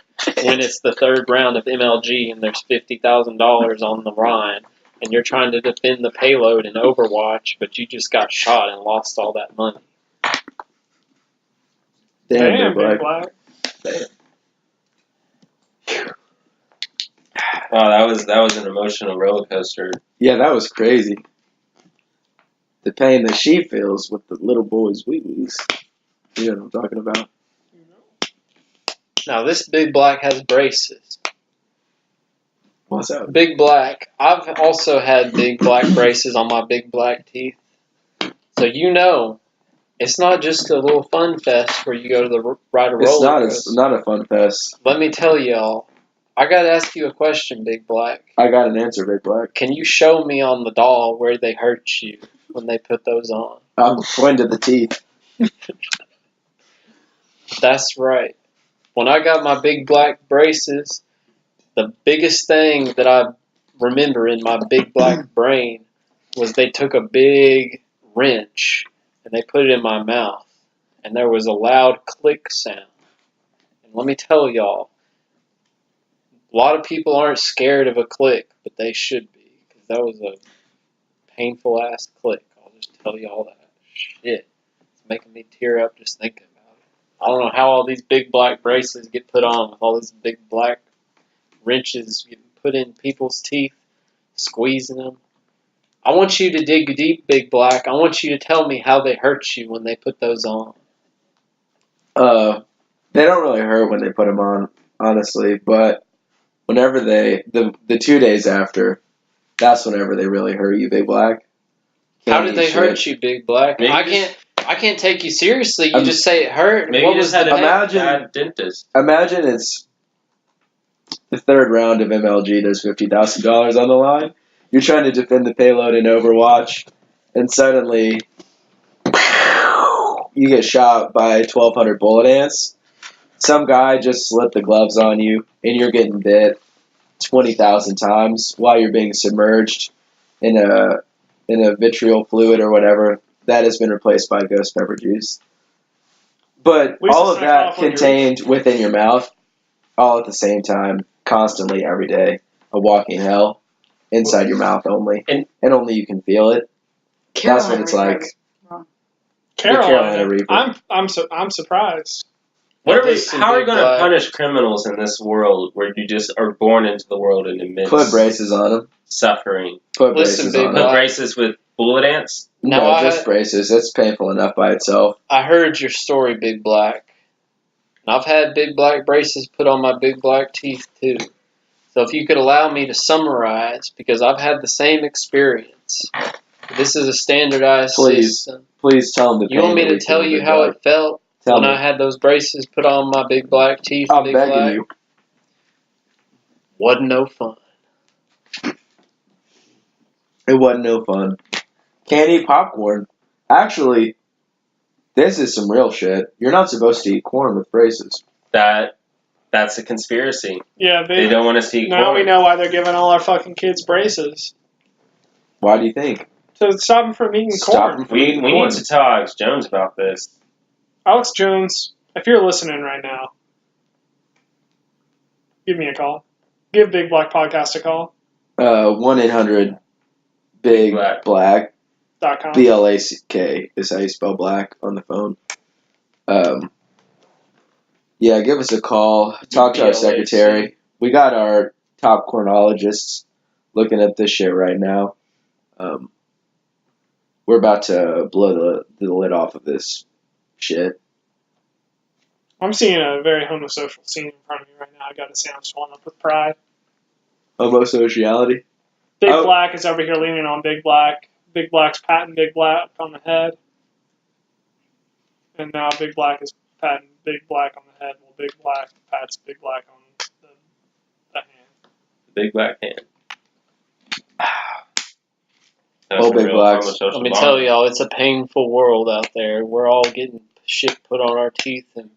Speaker 6: when it's the third round of MLG and there's $50,000 on the line and you're trying to defend the payload in Overwatch, but you just got shot and lost all that money.
Speaker 1: Damn,
Speaker 2: Big
Speaker 1: Big
Speaker 2: Black.
Speaker 1: Black.
Speaker 5: Oh, that was an emotional roller coaster.
Speaker 2: Yeah, that was crazy. The pain that she feels with the little boy's wee-wees. You know what I'm talking about?
Speaker 6: Now, this Big Black has braces.
Speaker 2: What's up?
Speaker 6: Big Black. I've also had Big Black braces on my Big Black teeth. So you know, it's not just a little fun fest where you go to the ride a roller coaster.
Speaker 2: It's not a fun fest.
Speaker 6: Let me tell y'all, I gotta ask you a question, Big Black.
Speaker 2: I got an answer, Big Black.
Speaker 6: Can you show me on the doll where they hurt you when they put those on?
Speaker 2: I'm pointing to the teeth.
Speaker 6: That's right. When I got my Big Black braces, the biggest thing that I remember in my Big Black brain was they took a big wrench and they put it in my mouth, and there was a loud click sound. And let me tell y'all, a lot of people aren't scared of a click, but they should be, because that was a painful ass click. I'll just tell y'all that. Shit. It's making me tear up just thinking about it. I don't know how all these big black braces get put on with all these big black wrenches getting put in people's teeth, squeezing them. I want you to dig deep, Big Black. I want you to tell me how they hurt you when they put those on.
Speaker 2: They don't really hurt when they put them on, honestly, but whenever the 2 days after, that's whenever they really hurt you, Big Black.
Speaker 6: How did they hurt you, Big Black?
Speaker 5: Maybe
Speaker 6: I can't take you seriously. You just say it hurt.
Speaker 5: Maybe
Speaker 6: What
Speaker 5: you
Speaker 6: was
Speaker 5: just had
Speaker 6: the
Speaker 5: a
Speaker 2: Imagine-
Speaker 5: bad dentist.
Speaker 2: Imagine it's the third round of MLG. There's $50,000 on the line. You're trying to defend the payload in Overwatch, and suddenly you get shot by 1,200 bullet ants. Some guy just slipped the gloves on you, and you're getting bit 20,000 times while you're being submerged in a vitriol fluid or whatever that has been replaced by ghost pepper juice. But
Speaker 1: We used
Speaker 2: all
Speaker 1: to
Speaker 2: of
Speaker 1: snack
Speaker 2: that
Speaker 1: off on your-
Speaker 2: contained within your mouth, all at the same time, constantly, every day. A walking hell inside your mouth only,
Speaker 5: And-
Speaker 2: and only you can feel it. That's what it's like. Carolina Reaper.
Speaker 1: I'm surprised.
Speaker 5: How are we going to
Speaker 6: Black.
Speaker 5: punish criminals in this world where you just are born into the world and admit
Speaker 2: Put braces on them.
Speaker 5: suffering?
Speaker 2: Put
Speaker 6: Listen,
Speaker 2: braces
Speaker 6: Big
Speaker 2: on
Speaker 5: Put
Speaker 2: them.
Speaker 6: Black.
Speaker 5: braces with bullet ants?
Speaker 6: Now
Speaker 2: No,
Speaker 6: I-
Speaker 2: just braces. It's painful enough by itself.
Speaker 6: I heard your story, Big Black. And I've had Big Black braces put on my Big Black teeth, too. So if you could allow me to summarize, because I've had the same experience. This is a standardized
Speaker 2: Please.
Speaker 6: system.
Speaker 2: Please tell them the
Speaker 6: You want me
Speaker 2: pain
Speaker 6: to
Speaker 2: that we
Speaker 6: tell
Speaker 2: feel,
Speaker 6: you
Speaker 2: Big
Speaker 6: how
Speaker 2: Black.
Speaker 6: it felt
Speaker 2: Tell
Speaker 6: when
Speaker 2: me.
Speaker 6: I had those braces put on my Big Black teeth,
Speaker 2: I'm
Speaker 6: Big
Speaker 2: begging
Speaker 6: Black?
Speaker 2: you.
Speaker 6: Wasn't no fun.
Speaker 2: It wasn't no fun. Can't eat popcorn. Actually, this is some real shit. You're not supposed to eat corn with braces.
Speaker 5: That's a conspiracy.
Speaker 1: Yeah,
Speaker 5: They don't want to see
Speaker 1: now
Speaker 5: corn.
Speaker 1: we know why they're giving all our fucking kids braces.
Speaker 2: Why do you think?
Speaker 1: To stop them from eating
Speaker 2: Stop
Speaker 1: corn.
Speaker 2: them from
Speaker 5: We
Speaker 2: eating
Speaker 5: need
Speaker 2: corn.
Speaker 5: to tell Alex Jones about this.
Speaker 1: Alex Jones, if you're listening right now, give me a call. Give Big Black Podcast a call.
Speaker 2: 1-800 Big Black.
Speaker 1: .com.
Speaker 2: BLACK is how you spell black on the phone. Yeah, give us a call. Talk to our secretary. We got our top cornologists looking at this shit right now. We're about to blow the lid off of this shit.
Speaker 1: I'm seeing a very homosocial scene in front of me right now. I gotta say, I'm swollen up with pride.
Speaker 2: Homosociality.
Speaker 1: Big
Speaker 2: Oh.
Speaker 1: Black is over here leaning on Big Black. Big Black's patting Big Black on the head. And now Big Black is patting Big Black on the head while Big Black pats Big Black on the hand.
Speaker 5: Big Black hand.
Speaker 2: Oh, Big Blacks.
Speaker 6: Let me tell y'all, it's a painful world out there. We're all getting shit put on our teeth and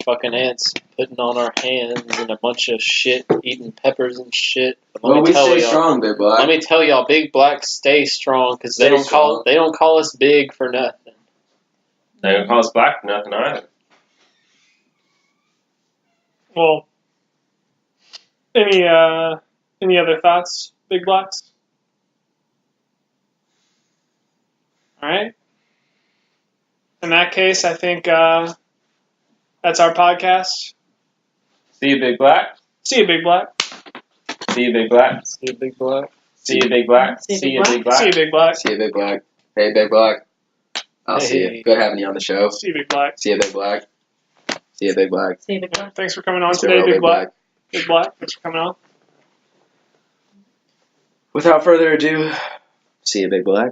Speaker 6: fucking ants putting on our hands and a bunch of shit, eating peppers and shit. But
Speaker 2: Well, we stay strong, Big Black.
Speaker 6: Let me tell y'all, Big Black stay strong because they
Speaker 2: Stay
Speaker 6: don't call us big for nothing.
Speaker 5: They don't call us black for nothing either.
Speaker 1: Well, any other thoughts, Big Blacks? All right. In that case, I think that's our podcast.
Speaker 5: See you, Big Black.
Speaker 1: See you, Big Black.
Speaker 5: See you, Big Black.
Speaker 6: See you, Big Black.
Speaker 5: See you, Big Black.
Speaker 4: See you,
Speaker 5: See
Speaker 4: Big
Speaker 5: you,
Speaker 4: Black.
Speaker 5: Big Black.
Speaker 1: See you, Big Black.
Speaker 2: See you, Big Black. Hey, Big Black. I'll see
Speaker 6: Hey.
Speaker 2: you. Good having you on the show.
Speaker 1: See you, Big Black.
Speaker 2: See you, Big Black. See you, Big Black.
Speaker 4: See you, Big Black.
Speaker 1: Thanks for coming on
Speaker 2: Mr.
Speaker 1: today,
Speaker 2: Earl,
Speaker 1: Big Black. Big Black, thanks for coming on.
Speaker 2: Without further ado, see you, Big Black.